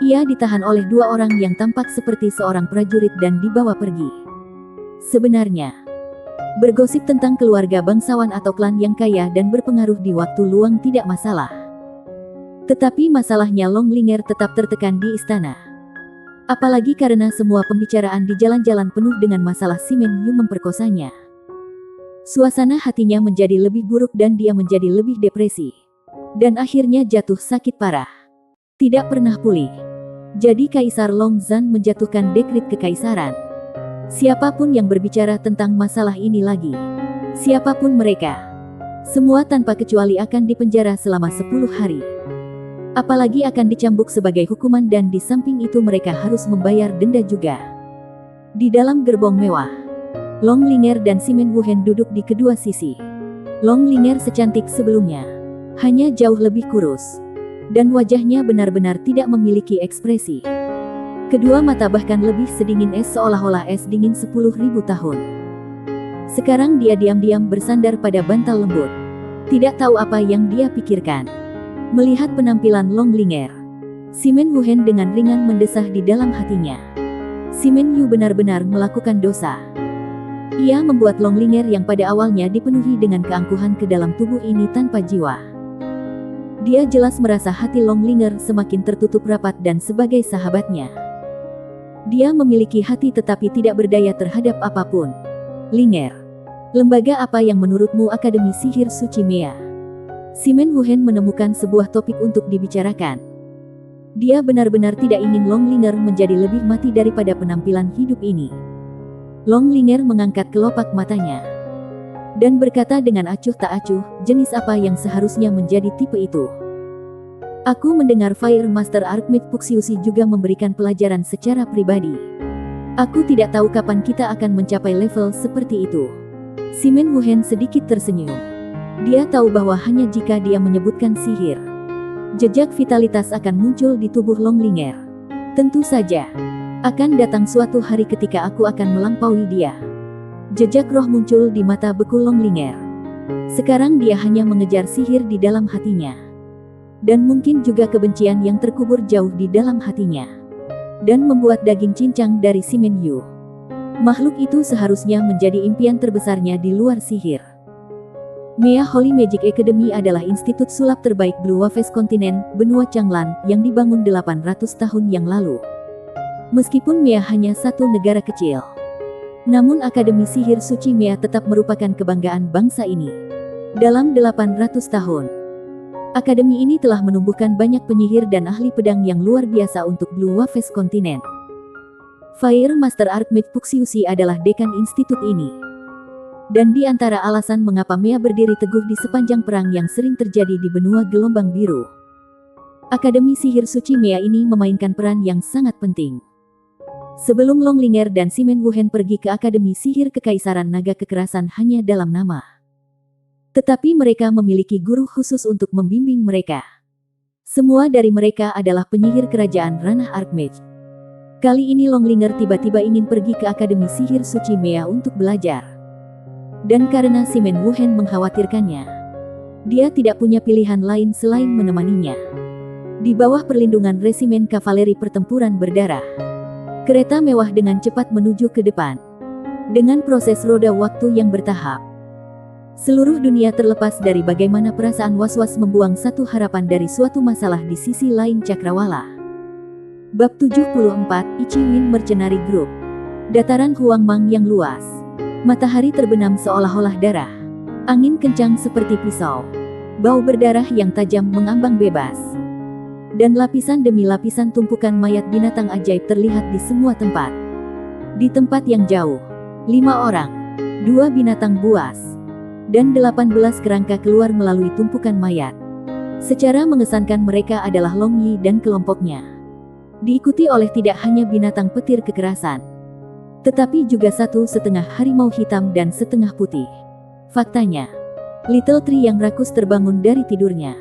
Ia ditahan oleh 2 orang yang tampak seperti seorang prajurit dan dibawa pergi. Sebenarnya, bergosip tentang keluarga bangsawan atau klan yang kaya dan berpengaruh di waktu luang tidak masalah. Tetapi masalahnya Longlinger tetap tertekan di istana. Apalagi karena semua pembicaraan di jalan-jalan penuh dengan masalah si Men Yu memperkosanya. Suasana hatinya menjadi lebih buruk dan dia menjadi lebih depresi. Dan akhirnya jatuh sakit parah. Tidak pernah pulih. Jadi Kaisar Longzhan menjatuhkan dekrit kekaisaran. Siapapun yang berbicara tentang masalah ini lagi, siapapun mereka, semua tanpa kecuali akan dipenjara selama 10 hari. Apalagi akan dicambuk sebagai hukuman dan di samping itu mereka harus membayar denda juga. Di dalam gerbong mewah, Long Ling'er dan si Men Wuhen duduk di kedua sisi. Long Ling'er secantik sebelumnya, hanya jauh lebih kurus. Dan wajahnya benar-benar tidak memiliki ekspresi. Kedua mata bahkan lebih sedingin es seolah-olah es dingin 10.000 tahun. Sekarang dia diam-diam bersandar pada bantal lembut. Tidak tahu apa yang dia pikirkan. Melihat penampilan Long Ling'er, si Men Wuhen dengan ringan mendesah di dalam hatinya. Si Men Yu benar-benar melakukan dosa. Ia membuat Long Ling'er yang pada awalnya dipenuhi dengan keangkuhan ke dalam tubuh ini tanpa jiwa. Dia jelas merasa hati Long Ling'er semakin tertutup rapat dan sebagai sahabatnya. Dia memiliki hati tetapi tidak berdaya terhadap apapun. Ling'er, lembaga apa yang menurutmu Akademi Sihir Suci Mea? Si Men Wuhen menemukan sebuah topik untuk dibicarakan. Dia benar-benar tidak ingin Long Ling'er menjadi lebih mati daripada penampilan hidup ini. Long Ling'er mengangkat kelopak matanya dan berkata dengan acuh tak acuh, jenis apa yang seharusnya menjadi tipe itu? Aku mendengar Fire Master Archmage Puxiusi juga memberikan pelajaran secara pribadi. Aku tidak tahu kapan kita akan mencapai level seperti itu. Si Men Wuhen sedikit tersenyum. Dia tahu bahwa hanya jika dia menyebutkan sihir, jejak vitalitas akan muncul di tubuh Long Ling'er. Tentu saja, akan datang suatu hari ketika aku akan melampaui dia. Jejak roh muncul di mata beku Long Ling'er. Sekarang dia hanya mengejar sihir di dalam hatinya. Dan mungkin juga kebencian yang terkubur jauh di dalam hatinya. Dan membuat daging cincang dari si Men Yu. Makhluk itu seharusnya menjadi impian terbesarnya di luar sihir. Mea Holy Magic Academy adalah institut sulap terbaik Blue Waves kontinen, benua Changlan, yang dibangun 800 tahun yang lalu. Meskipun Mea hanya satu negara kecil, namun Akademi Sihir Suci Mea tetap merupakan kebanggaan bangsa ini. Dalam 800 tahun, akademi ini telah menumbuhkan banyak penyihir dan ahli pedang yang luar biasa untuk Blue Waves kontinen. Fire Master Archmage Puxiusi adalah dekan institut ini. Dan di antara alasan mengapa Mea berdiri teguh di sepanjang perang yang sering terjadi di benua gelombang biru, Akademi Sihir Suci Mea ini memainkan peran yang sangat penting. Sebelum Long Ling'er dan si Men Wuhen pergi ke Akademi Sihir Kekaisaran Naga Kekerasan hanya dalam nama. Tetapi mereka memiliki guru khusus untuk membimbing mereka. Semua dari mereka adalah penyihir kerajaan ranah Archmage. Kali ini Long Ling'er tiba-tiba ingin pergi ke Akademi Sihir Suci Mea untuk belajar. Dan karena si Men Wuhen mengkhawatirkannya, dia tidak punya pilihan lain selain menemaninya. Di bawah perlindungan resimen kavaleri pertempuran berdarah, kereta mewah dengan cepat menuju ke depan. Dengan proses roda waktu yang bertahap, seluruh dunia terlepas dari bagaimana perasaan was-was membuang satu harapan dari suatu masalah di sisi lain cakrawala. Bab 74, Ichiwin Mercenary Group. Dataran Huangmang yang luas. Matahari terbenam seolah-olah darah. Angin kencang seperti pisau. Bau berdarah yang tajam mengambang bebas. Dan lapisan demi lapisan tumpukan mayat binatang ajaib terlihat di semua tempat. Di tempat yang jauh, 5 orang, 2 binatang buas, dan 18 kerangka keluar melalui tumpukan mayat. Secara mengesankan mereka adalah Long Yi dan kelompoknya. Diikuti oleh tidak hanya binatang petir kekerasan, tetapi juga 1/2 harimau hitam dan setengah putih. Faktanya, Little Tree yang rakus terbangun dari tidurnya.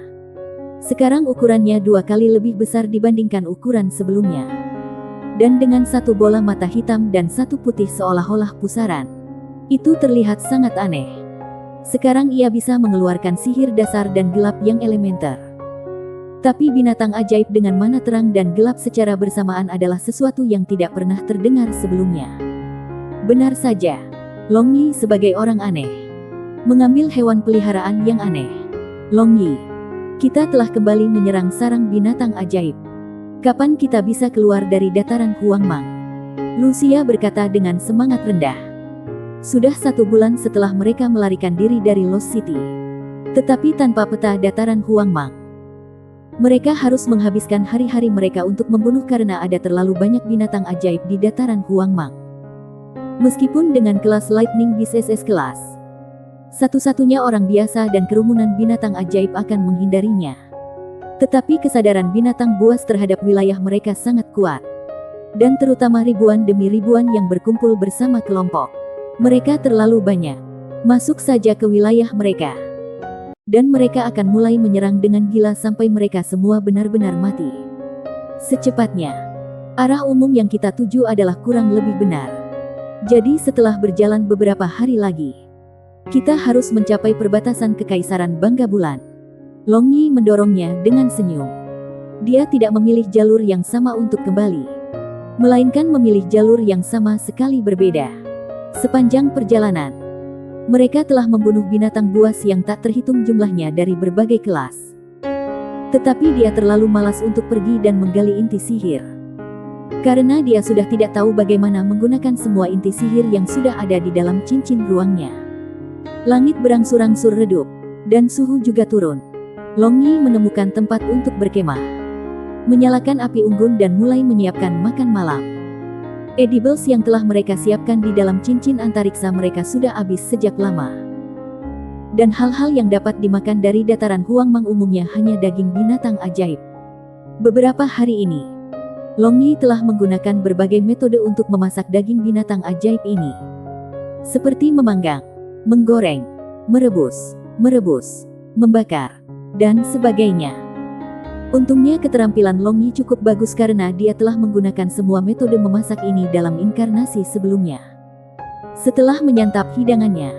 Sekarang ukurannya 2 kali lebih besar dibandingkan ukuran sebelumnya. Dan dengan 1 bola mata hitam dan 1 putih seolah-olah pusaran. Itu terlihat sangat aneh. Sekarang ia bisa mengeluarkan sihir dasar dan gelap yang elementer. Tapi binatang ajaib dengan mana terang dan gelap secara bersamaan adalah sesuatu yang tidak pernah terdengar sebelumnya. Benar saja, Long Yi sebagai orang aneh mengambil hewan peliharaan yang aneh. Long Yi, kita telah kembali menyerang sarang binatang ajaib. Kapan kita bisa keluar dari dataran Huangmang? Lucia berkata dengan semangat rendah. Sudah 1 bulan setelah mereka melarikan diri dari Lost City. Tetapi tanpa peta dataran Huangmang. Mereka harus menghabiskan hari-hari mereka untuk membunuh karena ada terlalu banyak binatang ajaib di dataran Huangmang. Meskipun dengan kelas Lightning Beast SS kelas, satu-satunya orang biasa dan kerumunan binatang ajaib akan menghindarinya. Tetapi kesadaran binatang buas terhadap wilayah mereka sangat kuat. Dan terutama ribuan demi ribuan yang berkumpul bersama kelompok. Mereka terlalu banyak. Masuk saja ke wilayah mereka. Dan mereka akan mulai menyerang dengan gila sampai mereka semua benar-benar mati. Secepatnya. Arah umum yang kita tuju adalah kurang lebih benar. Jadi setelah berjalan beberapa hari lagi, kita harus mencapai perbatasan Kekaisaran Bangga Bulan. Long Yi mendorongnya dengan senyum. Dia tidak memilih jalur yang sama untuk kembali, melainkan memilih jalur yang sama sekali berbeda. Sepanjang perjalanan, mereka telah membunuh binatang buas yang tak terhitung jumlahnya dari berbagai kelas. Tetapi dia terlalu malas untuk pergi dan menggali inti sihir. Karena dia sudah tidak tahu bagaimana menggunakan semua inti sihir yang sudah ada di dalam cincin ruangnya. Langit berangsur-angsur redup, dan suhu juga turun. Long Yi menemukan tempat untuk berkemah, menyalakan api unggun dan mulai menyiapkan makan malam. Edibles yang telah mereka siapkan di dalam cincin antariksa mereka sudah habis sejak lama. Dan hal-hal yang dapat dimakan dari dataran Huangmang umumnya hanya daging binatang ajaib. Beberapa hari ini, Long Yi telah menggunakan berbagai metode untuk memasak daging binatang ajaib ini. Seperti memanggang, menggoreng, merebus, membakar, dan sebagainya. Untungnya keterampilan Long Yi cukup bagus karena dia telah menggunakan semua metode memasak ini dalam inkarnasi sebelumnya. Setelah menyantap hidangannya,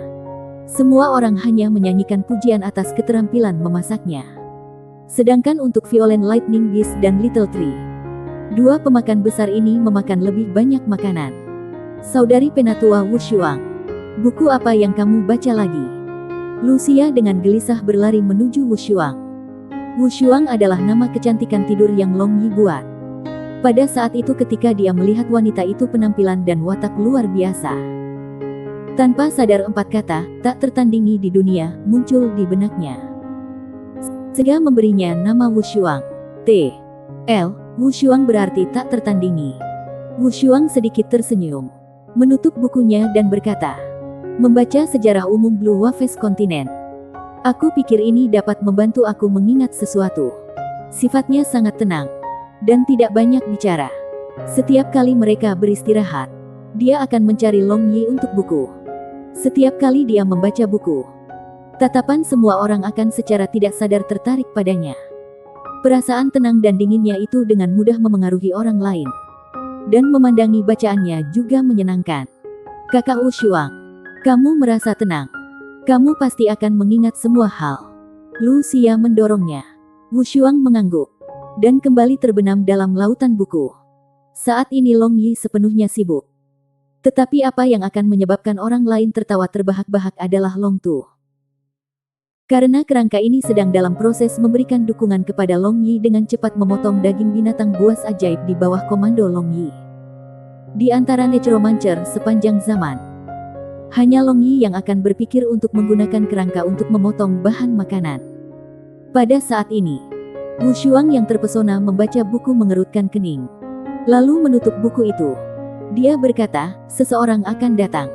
semua orang hanya menyanyikan pujian atas keterampilan memasaknya. Sedangkan untuk Violet Lightning Beast dan Little Tree, 2 pemakan besar ini memakan lebih banyak makanan. Saudari Penatua Wu Shuang, buku apa yang kamu baca lagi? Lucia dengan gelisah berlari menuju Wu Shuang. Wu Shuang adalah nama kecantikan tidur yang Long Yi buat. Pada saat itu ketika dia melihat wanita itu penampilan dan watak luar biasa. Tanpa sadar 4 kata, tak tertandingi di dunia, muncul di benaknya. Sega memberinya nama Wu Shuang. Wu Shuang berarti tak tertandingi. Wu Shuang sedikit tersenyum, menutup bukunya dan berkata, membaca sejarah umum Blue Waves Continent. Aku pikir ini dapat membantu aku mengingat sesuatu. Sifatnya sangat tenang, dan tidak banyak bicara. Setiap kali mereka beristirahat, dia akan mencari Long Yi untuk buku. Setiap kali dia membaca buku, tatapan semua orang akan secara tidak sadar tertarik padanya. Perasaan tenang dan dinginnya itu dengan mudah memengaruhi orang lain. Dan memandangi bacaannya juga menyenangkan. Kakak Wu Shuang, kamu merasa tenang. Kamu pasti akan mengingat semua hal. Lucia mendorongnya. Wu Shuang mengangguk, dan kembali terbenam dalam lautan buku. Saat ini Long Yi sepenuhnya sibuk. Tetapi apa yang akan menyebabkan orang lain tertawa terbahak-bahak adalah Long Tu. Karena kerangka ini sedang dalam proses memberikan dukungan kepada Long Yi dengan cepat memotong daging binatang buas ajaib di bawah komando Long Yi. Di antara necromancer sepanjang zaman, hanya Long Yi yang akan berpikir untuk menggunakan kerangka untuk memotong bahan makanan. Pada saat ini, Wu Shuang yang terpesona membaca buku mengerutkan kening. Lalu menutup buku itu. Dia berkata, seseorang akan datang.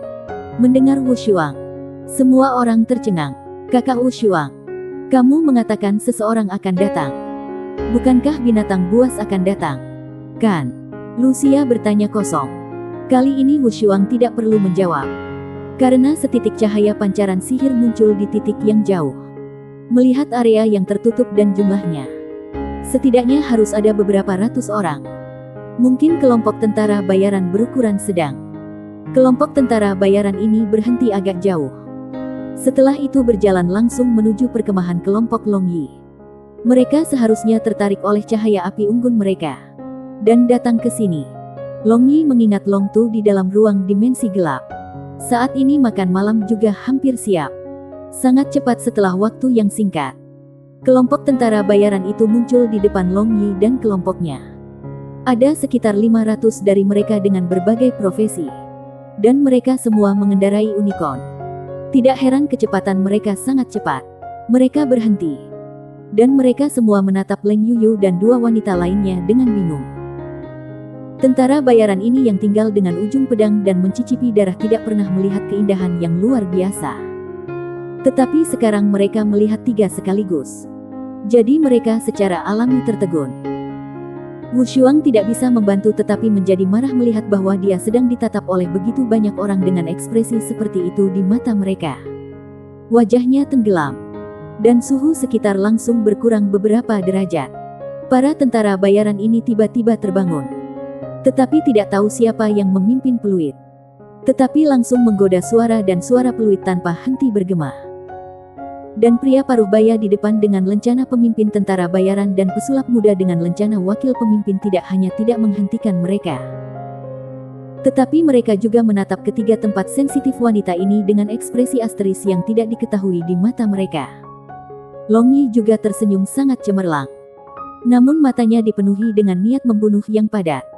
Mendengar Wu Shuang, semua orang tercengang. Kakak Wu Shuang, kamu mengatakan seseorang akan datang. Bukankah binatang buas akan datang? Kan? Lucia bertanya kosong. Kali ini Wu Shuang tidak perlu menjawab. Karena setitik cahaya pancaran sihir muncul di titik yang jauh. Melihat area yang tertutup dan jumlahnya, setidaknya harus ada beberapa ratus orang. Mungkin kelompok tentara bayaran berukuran sedang. Kelompok tentara bayaran ini berhenti agak jauh. Setelah itu berjalan langsung menuju perkemahan kelompok Long Yi. Mereka seharusnya tertarik oleh cahaya api unggun mereka dan datang ke sini. Long Yi mengingat Long Tu di dalam ruang dimensi gelap. Saat ini makan malam juga hampir siap. Sangat cepat setelah waktu yang singkat, kelompok tentara bayaran itu muncul di depan Long Yi dan kelompoknya. Ada sekitar 500 dari mereka dengan berbagai profesi. Dan mereka semua mengendarai unicorn. Tidak heran kecepatan mereka sangat cepat. Mereka berhenti. Dan mereka semua menatap Leng Yuyu dan dua wanita lainnya dengan bingung. Tentara bayaran ini yang tinggal dengan ujung pedang dan mencicipi darah tidak pernah melihat keindahan yang luar biasa. Tetapi sekarang mereka melihat tiga sekaligus. Jadi mereka secara alami tertegun. Wu Shuang tidak bisa membantu tetapi menjadi marah melihat bahwa dia sedang ditatap oleh begitu banyak orang dengan ekspresi seperti itu di mata mereka. Wajahnya tenggelam. Dan suhu sekitar langsung berkurang beberapa derajat. Para tentara bayaran ini tiba-tiba terbangun. Tetapi tidak tahu siapa yang memimpin peluit. Tetapi langsung menggoda suara dan suara peluit tanpa henti bergema. Dan pria paruh baya di depan dengan lencana pemimpin tentara bayaran dan pesulap muda dengan lencana wakil pemimpin tidak hanya tidak menghentikan mereka. Tetapi mereka juga menatap ketiga tempat sensitif wanita ini dengan ekspresi asteris yang tidak diketahui di mata mereka. Long Yi juga tersenyum sangat cemerlang. Namun matanya dipenuhi dengan niat membunuh yang padat.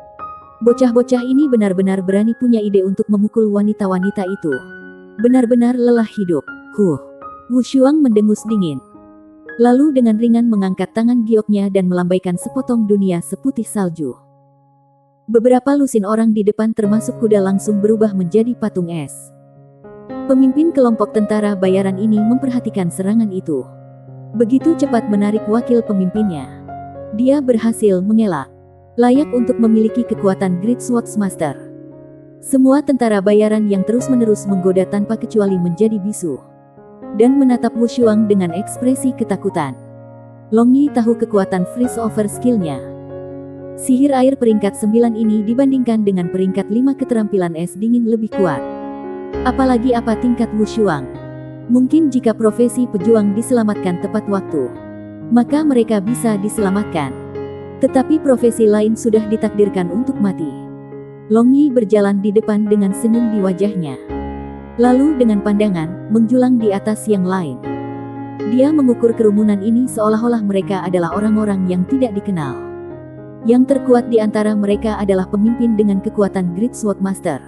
Bocah-bocah ini benar-benar berani punya ide untuk memukul wanita-wanita itu. Benar-benar lelah hidup. Wu Shuang mendengus dingin. Lalu dengan ringan mengangkat tangan gioknya dan melambaikan sepotong dunia seputih salju. Beberapa lusin orang di depan termasuk kuda langsung berubah menjadi patung es. Pemimpin kelompok tentara bayaran ini memperhatikan serangan itu. Begitu cepat menarik wakil pemimpinnya. Dia berhasil mengelak. Layak untuk memiliki kekuatan Great Swordsmaster. Semua tentara bayaran yang terus-menerus menggoda tanpa kecuali menjadi bisu. Dan menatap Wu Shuang dengan ekspresi ketakutan. Long Yi tahu kekuatan freeze over skill-nya. Sihir air peringkat 9 ini dibandingkan dengan peringkat 5 keterampilan es dingin lebih kuat. Apalagi apa tingkat Wu Shuang. Mungkin jika profesi pejuang diselamatkan tepat waktu, maka mereka bisa diselamatkan. Tetapi profesi lain sudah ditakdirkan untuk mati. Long Yi berjalan di depan dengan senyum di wajahnya. Lalu dengan pandangan, menjulang di atas yang lain. Dia mengukur kerumunan ini seolah-olah mereka adalah orang-orang yang tidak dikenal. Yang terkuat di antara mereka adalah pemimpin dengan kekuatan Great Swordmaster.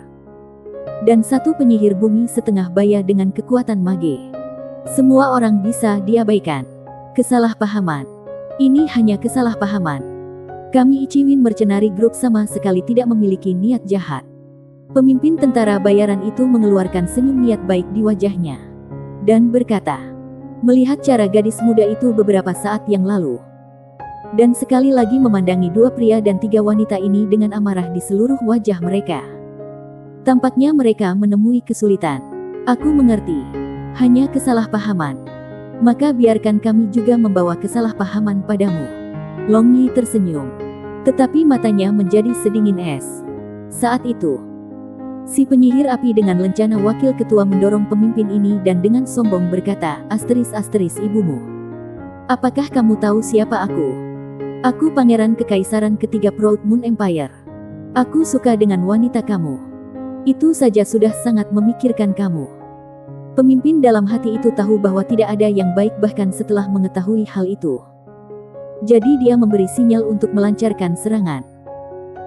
Dan satu penyihir bumi setengah baya dengan kekuatan mage. Semua orang bisa diabaikan. Kesalahpahaman. Ini hanya kesalahpahaman. Kami Ichiwin Mercenary Group sama sekali tidak memiliki niat jahat. Pemimpin tentara bayaran itu mengeluarkan senyum niat baik di wajahnya. Dan berkata, melihat cara gadis muda itu beberapa saat yang lalu. Dan sekali lagi memandangi dua pria dan tiga wanita ini dengan amarah di seluruh wajah mereka. Tampaknya mereka menemui kesulitan. Aku mengerti. Hanya kesalahpahaman. Maka biarkan kami juga membawa kesalahpahaman padamu. Long Yi tersenyum. Tetapi matanya menjadi sedingin es. Saat itu, si penyihir api dengan lencana wakil ketua mendorong pemimpin ini dan dengan sombong berkata, asteris ibumu. Apakah kamu tahu siapa aku? Aku pangeran kekaisaran ketiga Proud Moon Empire. Aku suka dengan wanita kamu. Itu saja sudah sangat memikirkan kamu. Pemimpin dalam hati itu tahu bahwa tidak ada yang baik bahkan setelah mengetahui hal itu. Jadi dia memberi sinyal untuk melancarkan serangan.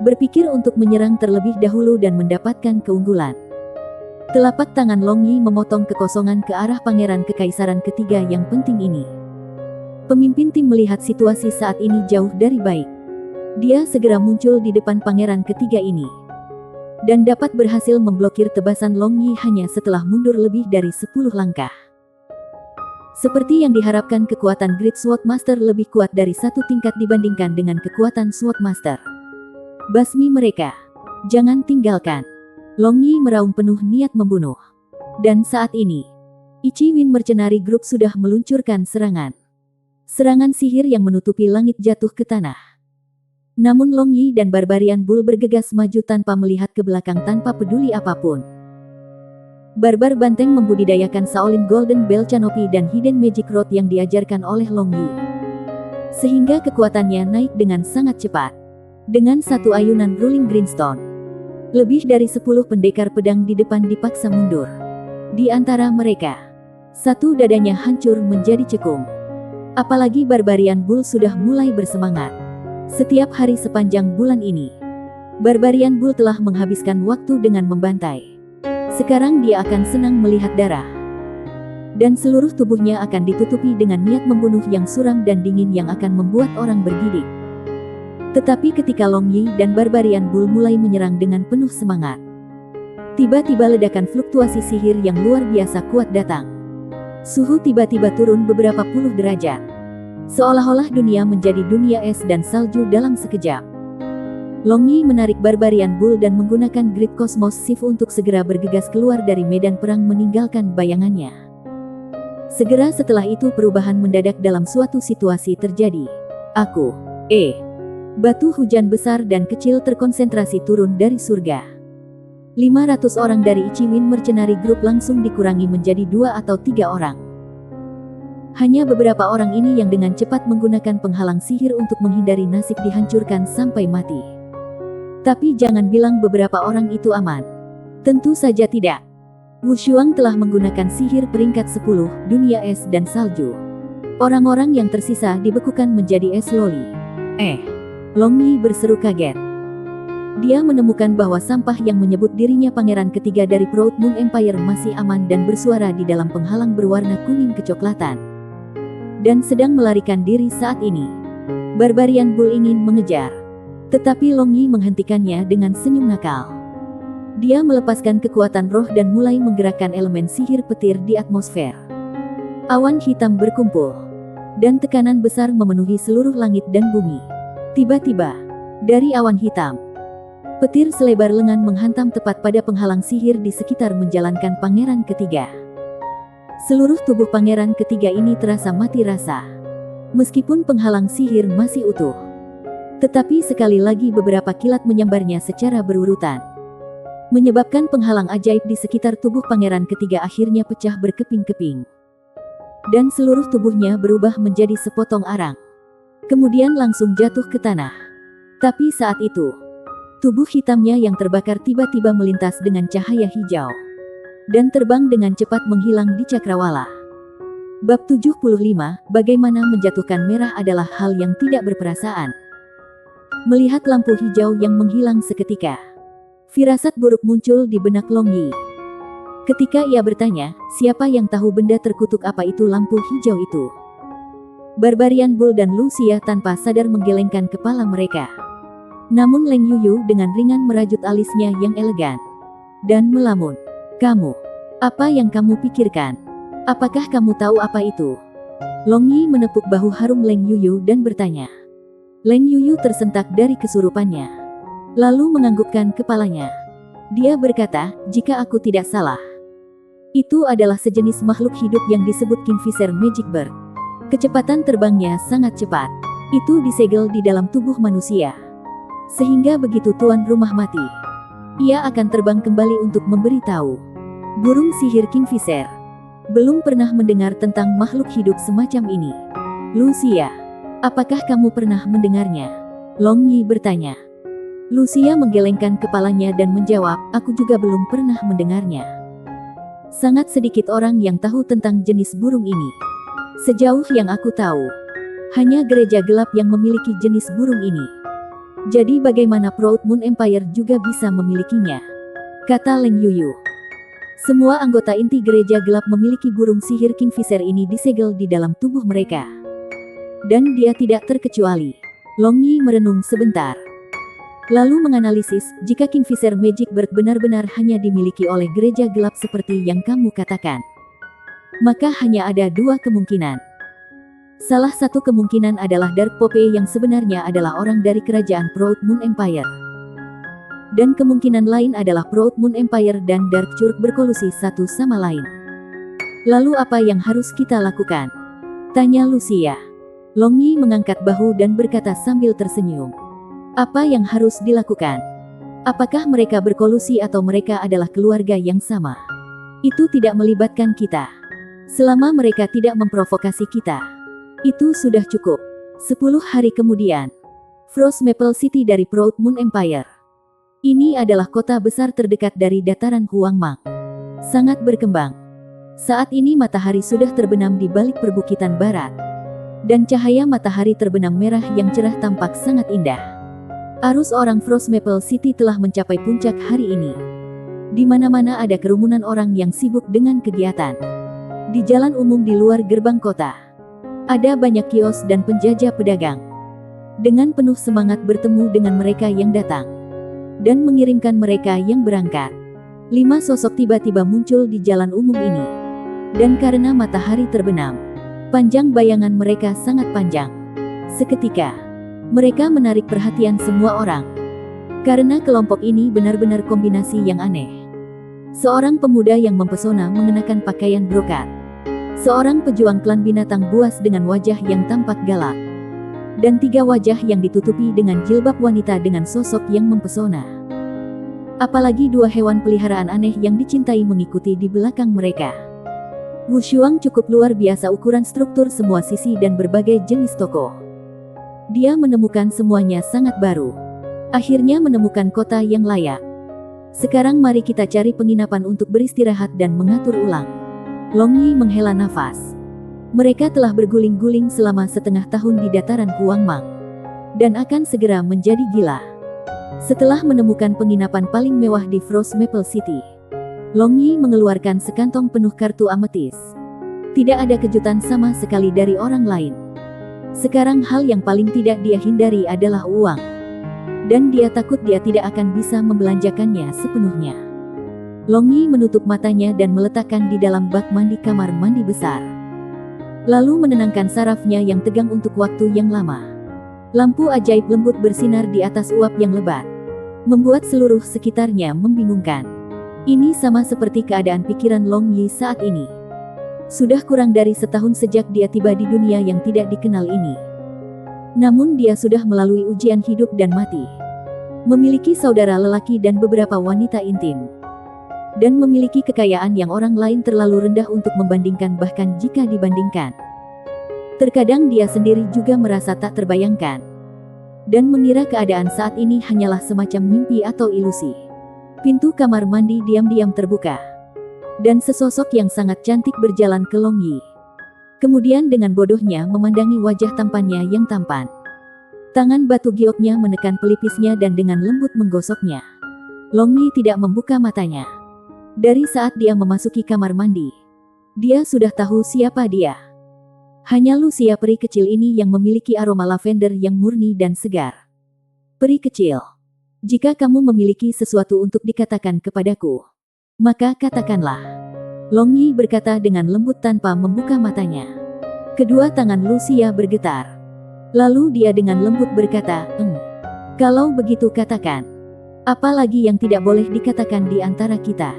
Berpikir untuk menyerang terlebih dahulu dan mendapatkan keunggulan. Telapak tangan Long Yi memotong kekosongan ke arah pangeran kekaisaran ketiga yang penting ini. Pemimpin tim melihat situasi saat ini jauh dari baik. Dia segera muncul di depan pangeran ketiga ini. Dan dapat berhasil memblokir tebasan Long Yi hanya setelah mundur lebih dari 10 langkah. Seperti yang diharapkan kekuatan Great Swordmaster lebih kuat dari satu tingkat dibandingkan dengan kekuatan Swordmaster. Basmi mereka. Jangan tinggalkan. Long Yi meraung penuh niat membunuh. Dan saat ini, Ichiwin Mercenary Group sudah meluncurkan serangan. Serangan sihir yang menutupi langit jatuh ke tanah. Namun Long Yi dan Barbarian Bull bergegas maju tanpa melihat ke belakang tanpa peduli apapun. Barbar banteng membudidayakan Shaolin Golden Bell Canopy dan Hidden Magic Rod yang diajarkan oleh Long Yi. Sehingga kekuatannya naik dengan sangat cepat. Dengan satu ayunan Ruling Greenstone, lebih dari 10 pendekar pedang di depan dipaksa mundur. Di antara mereka, satu dadanya hancur menjadi cekung. Apalagi Barbarian Bull sudah mulai bersemangat. Setiap hari sepanjang bulan ini, Barbarian Bull telah menghabiskan waktu dengan membantai. Sekarang dia akan senang melihat darah. Dan seluruh tubuhnya akan ditutupi dengan niat membunuh yang suram dan dingin yang akan membuat orang bergidik. Tetapi ketika Long Yi dan Barbarian Bull mulai menyerang dengan penuh semangat, tiba-tiba ledakan fluktuasi sihir yang luar biasa kuat datang. Suhu tiba-tiba turun beberapa puluh derajat. Seolah-olah dunia menjadi dunia es dan salju dalam sekejap. Long Yi menarik Barbarian Bull dan menggunakan Grid Cosmos Shift untuk segera bergegas keluar dari medan perang meninggalkan bayangannya. Segera setelah itu perubahan mendadak dalam suatu situasi terjadi. Batu hujan besar dan kecil terkonsentrasi turun dari surga. 500 orang dari Ichiwin Mercenary Group langsung dikurangi menjadi 2 atau 3 orang. Hanya beberapa orang ini yang dengan cepat menggunakan penghalang sihir untuk menghindari nasib dihancurkan sampai mati. Tapi jangan bilang beberapa orang itu aman. Tentu saja tidak. Wu Shuang telah menggunakan sihir peringkat 10, dunia es dan salju. Orang-orang yang tersisa dibekukan menjadi es loli. Long Yi berseru kaget. Dia menemukan bahwa sampah yang menyebut dirinya pangeran ketiga dari Proud Moon Empire masih aman dan bersuara di dalam penghalang berwarna kuning kecoklatan. Dan sedang melarikan diri saat ini. Barbarian Bull ingin mengejar. Tetapi Long Yi menghentikannya dengan senyum nakal. Dia melepaskan kekuatan roh dan mulai menggerakkan elemen sihir petir di atmosfer. Awan hitam berkumpul. Dan tekanan besar memenuhi seluruh langit dan bumi. Tiba-tiba, dari awan hitam, petir selebar lengan menghantam tepat pada penghalang sihir di sekitar menjalankan pangeran ketiga. Seluruh tubuh pangeran ketiga ini terasa mati rasa. Meskipun penghalang sihir masih utuh. Tetapi sekali lagi beberapa kilat menyambarnya secara berurutan. Menyebabkan penghalang ajaib di sekitar tubuh pangeran ketiga akhirnya pecah berkeping-keping. Dan seluruh tubuhnya berubah menjadi sepotong arang. Kemudian langsung jatuh ke tanah. Tapi saat itu, tubuh hitamnya yang terbakar tiba-tiba melintas dengan cahaya hijau. Dan terbang dengan cepat menghilang di cakrawala. Bab 75, bagaimana menjatuhkan merah adalah hal yang tidak berperasaan. Melihat lampu hijau yang menghilang seketika, firasat buruk muncul di benak Long Yi. Ketika ia bertanya, siapa yang tahu benda terkutuk apa itu lampu hijau itu? Barbarian Bull dan Lucia tanpa sadar menggelengkan kepala mereka. Namun Leng Yuyu dengan ringan merajut alisnya yang elegan. Dan melamun. Kamu. Apa yang kamu pikirkan? Apakah kamu tahu apa itu? Long Yi menepuk bahu harum Leng Yuyu dan bertanya. Leng Yuyu tersentak dari kesurupannya. Lalu menganggukkan kepalanya. Dia berkata, jika aku tidak salah. Itu adalah sejenis makhluk hidup yang disebut Kingfisher Magic Bird. Kecepatan terbangnya sangat cepat. Itu disegel di dalam tubuh manusia. Sehingga begitu tuan rumah mati, ia akan terbang kembali untuk memberitahu. Burung sihir Kingfisher. Belum pernah mendengar tentang makhluk hidup semacam ini. Lucia, apakah kamu pernah mendengarnya? Long Yi bertanya. Lucia menggelengkan kepalanya dan menjawab, aku juga belum pernah mendengarnya. Sangat sedikit orang yang tahu tentang jenis burung ini. Sejauh yang aku tahu, hanya gereja gelap yang memiliki jenis burung ini. Jadi bagaimana Proud Moon Empire juga bisa memilikinya? Kata Leng Yuyu. Semua anggota inti gereja gelap memiliki burung sihir Kingfisher ini disegel di dalam tubuh mereka. Dan dia tidak terkecuali. Long Yi merenung sebentar. Lalu menganalisis, jika Kingfisher Magic Bird benar-benar hanya dimiliki oleh gereja gelap seperti yang kamu katakan, maka hanya ada 2 kemungkinan. Salah satu kemungkinan adalah Dark Pope yang sebenarnya adalah orang dari kerajaan Proud Moon Empire. Dan kemungkinan lain adalah Proud Moon Empire dan Dark Church berkolusi satu sama lain. Lalu apa yang harus kita lakukan? Tanya Lucia. Long Yi mengangkat bahu dan berkata sambil tersenyum. Apa yang harus dilakukan? Apakah mereka berkolusi atau mereka adalah keluarga yang sama? Itu tidak melibatkan kita. Selama mereka tidak memprovokasi kita, itu sudah cukup. 10 hari kemudian, Frost Maple City dari Proud Moon Empire. Ini adalah kota besar terdekat dari dataran Huangmang. Sangat berkembang. Saat ini matahari sudah terbenam di balik perbukitan barat. dan cahaya matahari terbenam merah yang cerah tampak sangat indah. Arus orang Frost Maple City telah mencapai puncak hari ini. Di mana-mana ada kerumunan orang yang sibuk dengan kegiatan. Di jalan umum di luar gerbang kota, ada banyak kios dan penjajah pedagang. Dengan penuh semangat bertemu dengan mereka yang datang dan mengirimkan mereka yang berangkat. 5 sosok tiba-tiba muncul di jalan umum ini. Dan karena matahari terbenam, panjang bayangan mereka sangat panjang. Seketika, mereka menarik perhatian semua orang. Karena kelompok ini benar-benar kombinasi yang aneh. Seorang pemuda yang mempesona mengenakan pakaian brokat. Seorang pejuang klan binatang buas dengan wajah yang tampak galak. Dan 3 wajah yang ditutupi dengan jilbab wanita dengan sosok yang mempesona. Apalagi 2 hewan peliharaan aneh yang dicintai mengikuti di belakang mereka. Wu Shuang cukup luar biasa ukuran struktur semua sisi dan berbagai jenis toko. Dia menemukan semuanya sangat baru. Akhirnya menemukan kota yang layak. Sekarang mari kita cari penginapan untuk beristirahat dan mengatur ulang. Long Yi menghela nafas. Mereka telah berguling-guling selama setengah tahun di dataran Huangmang. Dan akan segera menjadi gila. Setelah menemukan penginapan paling mewah di Frost Maple City, Long Yi mengeluarkan sekantong penuh kartu ametis. Tidak ada kejutan sama sekali dari orang lain. Sekarang hal yang paling tidak dia hindari adalah uang. Dan dia takut dia tidak akan bisa membelanjakannya sepenuhnya. Long Yi menutup matanya dan meletakkan di dalam bak mandi kamar mandi besar. Lalu menenangkan sarafnya yang tegang untuk waktu yang lama. Lampu ajaib lembut bersinar di atas uap yang lebat, membuat seluruh sekitarnya membingungkan. Ini sama seperti keadaan pikiran Long Yi saat ini. Sudah kurang dari setahun sejak dia tiba di dunia yang tidak dikenal ini. Namun dia sudah melalui ujian hidup dan mati. Memiliki saudara lelaki dan beberapa wanita intim. Dan memiliki kekayaan yang orang lain terlalu rendah untuk membandingkan bahkan jika dibandingkan. Terkadang dia sendiri juga merasa tak terbayangkan. Dan mengira keadaan saat ini hanyalah semacam mimpi atau ilusi. Pintu kamar mandi diam-diam terbuka. Dan sesosok yang sangat cantik berjalan ke Long Yi. Kemudian dengan bodohnya memandangi wajah tampannya yang tampan. Tangan batu gioknya menekan pelipisnya dan dengan lembut menggosoknya. Long Yi tidak membuka matanya. Dari saat dia memasuki kamar mandi, dia sudah tahu siapa dia. Hanya Lucia, peri kecil ini yang memiliki aroma lavender yang murni dan segar. Peri kecil, jika kamu memiliki sesuatu untuk dikatakan kepadaku, maka katakanlah. Long Yi berkata dengan lembut tanpa membuka matanya. Kedua tangan Lucia bergetar. Lalu dia dengan lembut berkata, Kalau begitu katakan. Apa lagi yang tidak boleh dikatakan di antara kita?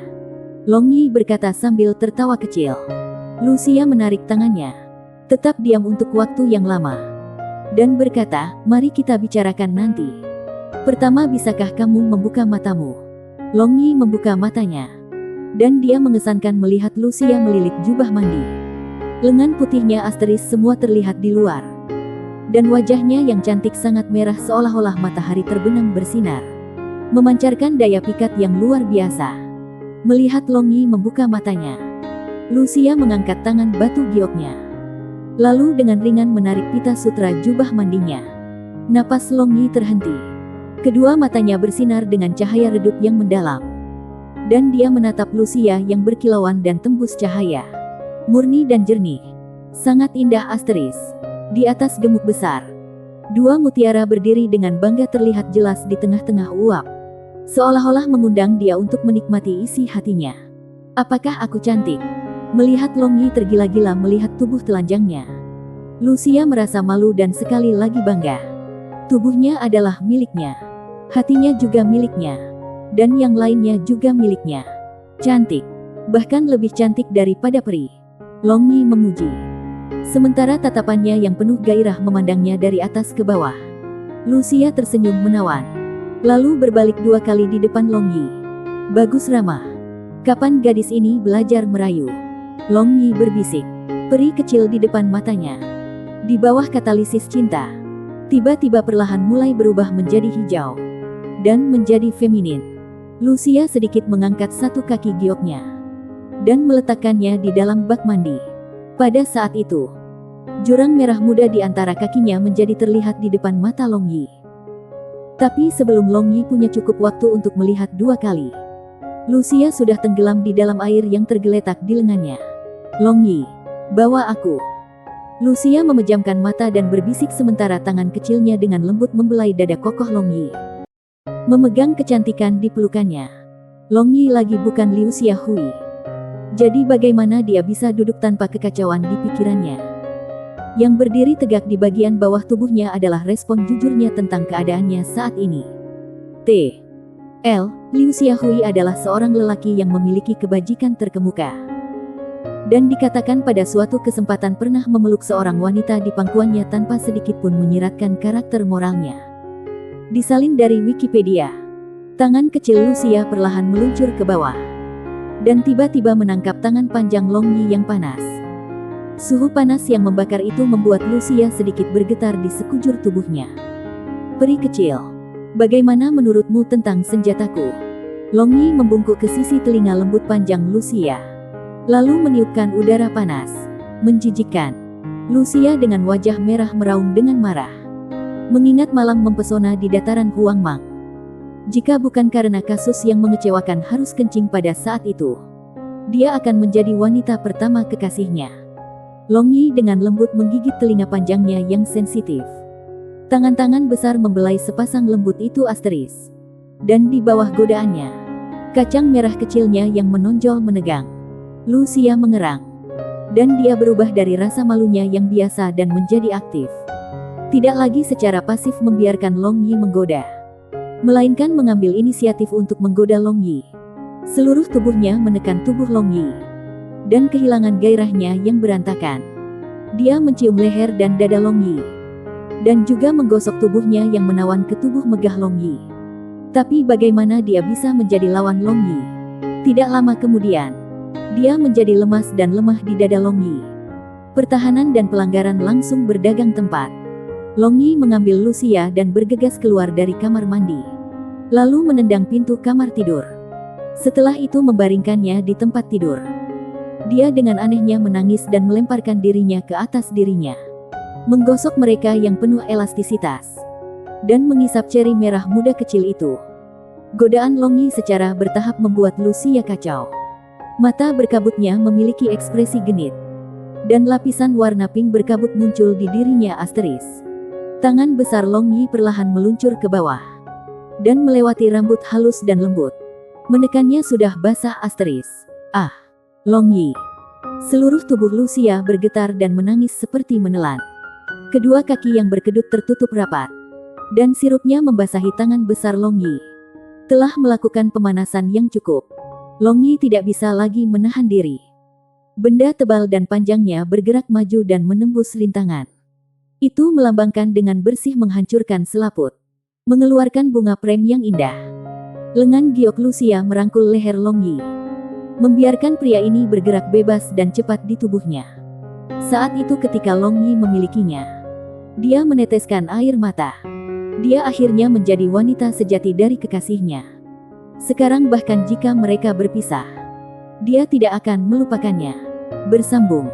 Long Yi berkata sambil tertawa kecil. Lucia menarik tangannya. Tetap diam untuk waktu yang lama. Dan berkata, mari kita bicarakan nanti. Pertama, bisakah kamu membuka matamu? Long Yi membuka matanya. Dan dia mengesankan melihat Lucia melilit jubah mandi. Lengan putihnya asteris semua terlihat di luar. Dan wajahnya yang cantik sangat merah seolah-olah matahari terbenam bersinar. Memancarkan daya pikat yang luar biasa. Melihat Long Yi membuka matanya, Lucia mengangkat tangan batu gioknya. Lalu dengan ringan menarik pita sutra jubah mandinya. Napas Long Yi terhenti. Kedua matanya bersinar dengan cahaya redup yang mendalam. Dan dia menatap Lucia yang berkilauan dan tembus cahaya. Murni dan jernih. Sangat indah asteris. Di atas gemuk besar, 2 mutiara berdiri dengan bangga terlihat jelas di tengah-tengah uap. Seolah-olah mengundang dia untuk menikmati isi hatinya. Apakah aku cantik? Melihat Long Yi tergila-gila melihat tubuh telanjangnya. Lucia merasa malu dan sekali lagi bangga. Tubuhnya adalah miliknya. Hatinya juga miliknya. Dan yang lainnya juga miliknya. Cantik. Bahkan lebih cantik daripada peri. Long Yi memuji. Sementara tatapannya yang penuh gairah memandangnya dari atas ke bawah. Lucia tersenyum menawan. Lalu berbalik 2 kali di depan Long Yi. Bagus ramah. Kapan gadis ini belajar merayu? Long Yi berbisik. Peri kecil di depan matanya. Di bawah katalisis cinta. Tiba-tiba perlahan mulai berubah menjadi hijau. Dan menjadi feminin. Lucia sedikit mengangkat 1 kaki gioknya. Dan meletakkannya di dalam bak mandi. Pada saat itu, Jurang merah muda di antara kakinya menjadi terlihat di depan mata Long Yi. Tapi sebelum Long Yi punya cukup waktu untuk melihat dua kali, Lucia sudah tenggelam di dalam air yang tergeletak di lengannya. Long Yi, bawa aku. Lucia memejamkan mata dan berbisik sementara tangan kecilnya dengan lembut membelai dada kokoh Long Yi. Memegang kecantikan di pelukannya. Long Yi lagi bukan Liu Xiaohui. Jadi bagaimana dia bisa duduk tanpa kekacauan di pikirannya? Yang berdiri tegak di bagian bawah tubuhnya adalah respon jujurnya tentang keadaannya saat ini. Liu Xiaohui adalah seorang lelaki yang memiliki kebajikan terkemuka. Dan dikatakan pada suatu kesempatan pernah memeluk seorang wanita di pangkuannya tanpa sedikit pun menyiratkan karakter moralnya. Disalin dari Wikipedia. Tangan kecil Lucia perlahan meluncur ke bawah. Dan tiba-tiba menangkap tangan panjang Long Yi yang panas. Suhu panas yang membakar itu membuat Lucia sedikit bergetar di sekujur tubuhnya. Peri kecil, bagaimana menurutmu tentang senjataku? Long Yi membungkuk ke sisi telinga lembut panjang Lucia. Lalu meniupkan udara panas. Menjijikkan. Lucia dengan wajah merah meraung dengan marah. Mengingat malam mempesona di dataran Huangmang. Jika bukan karena kasus yang mengecewakan harus kencing pada saat itu, dia akan menjadi wanita pertama kekasihnya. Long Yi dengan lembut menggigit telinga panjangnya yang sensitif. Tangan-tangan besar membelai sepasang lembut itu asteris. Dan di bawah godaannya, kacang merah kecilnya yang menonjol menegang. Lucia mengerang. Dan dia berubah dari rasa malunya yang biasa dan menjadi aktif. Tidak lagi secara pasif membiarkan Long Yi menggoda, melainkan mengambil inisiatif untuk menggoda Long Yi. Seluruh tubuhnya menekan tubuh Long Yi. Dan kehilangan gairahnya yang berantakan. Dia mencium leher dan dada Long Yi. Dan juga menggosok tubuhnya yang menawan ke tubuh megah Long Yi. Tapi bagaimana dia bisa menjadi lawan Long Yi? Tidak lama kemudian, dia menjadi lemas dan lemah di dada Long Yi. Pertahanan dan pelanggaran langsung berdagang tempat. Long Yi mengambil Lucia dan bergegas keluar dari kamar mandi. Lalu menendang pintu kamar tidur. Setelah itu membaringkannya di tempat tidur. Dia dengan anehnya menangis dan melemparkan dirinya ke atas dirinya. Menggosok mereka yang penuh elastisitas. Dan mengisap ceri merah muda kecil itu. Godaan Long Yi secara bertahap membuat Lucia kacau. Mata berkabutnya memiliki ekspresi genit. Dan lapisan warna pink berkabut muncul di dirinya asteris. Tangan besar Long Yi perlahan meluncur ke bawah. Dan melewati rambut halus dan lembut. Menekannya sudah basah asteris. Long Yi. Seluruh tubuh Lucia bergetar dan menangis seperti menelan. Kedua kaki yang berkedut tertutup rapat. Dan sirupnya membasahi tangan besar Long Yi. Telah melakukan pemanasan yang cukup. Long Yi tidak bisa lagi menahan diri. Benda tebal dan panjangnya bergerak maju dan menembus rintangan. Itu melambangkan dengan bersih menghancurkan selaput. Mengeluarkan bunga prem yang indah. Lengan giok Lucia merangkul leher Long Yi. Membiarkan pria ini bergerak bebas dan cepat di tubuhnya. Saat itu ketika Long Yi memilikinya, dia meneteskan air mata. Dia akhirnya menjadi wanita sejati dari kekasihnya. Sekarang bahkan jika mereka berpisah, dia tidak akan melupakannya. Bersambung.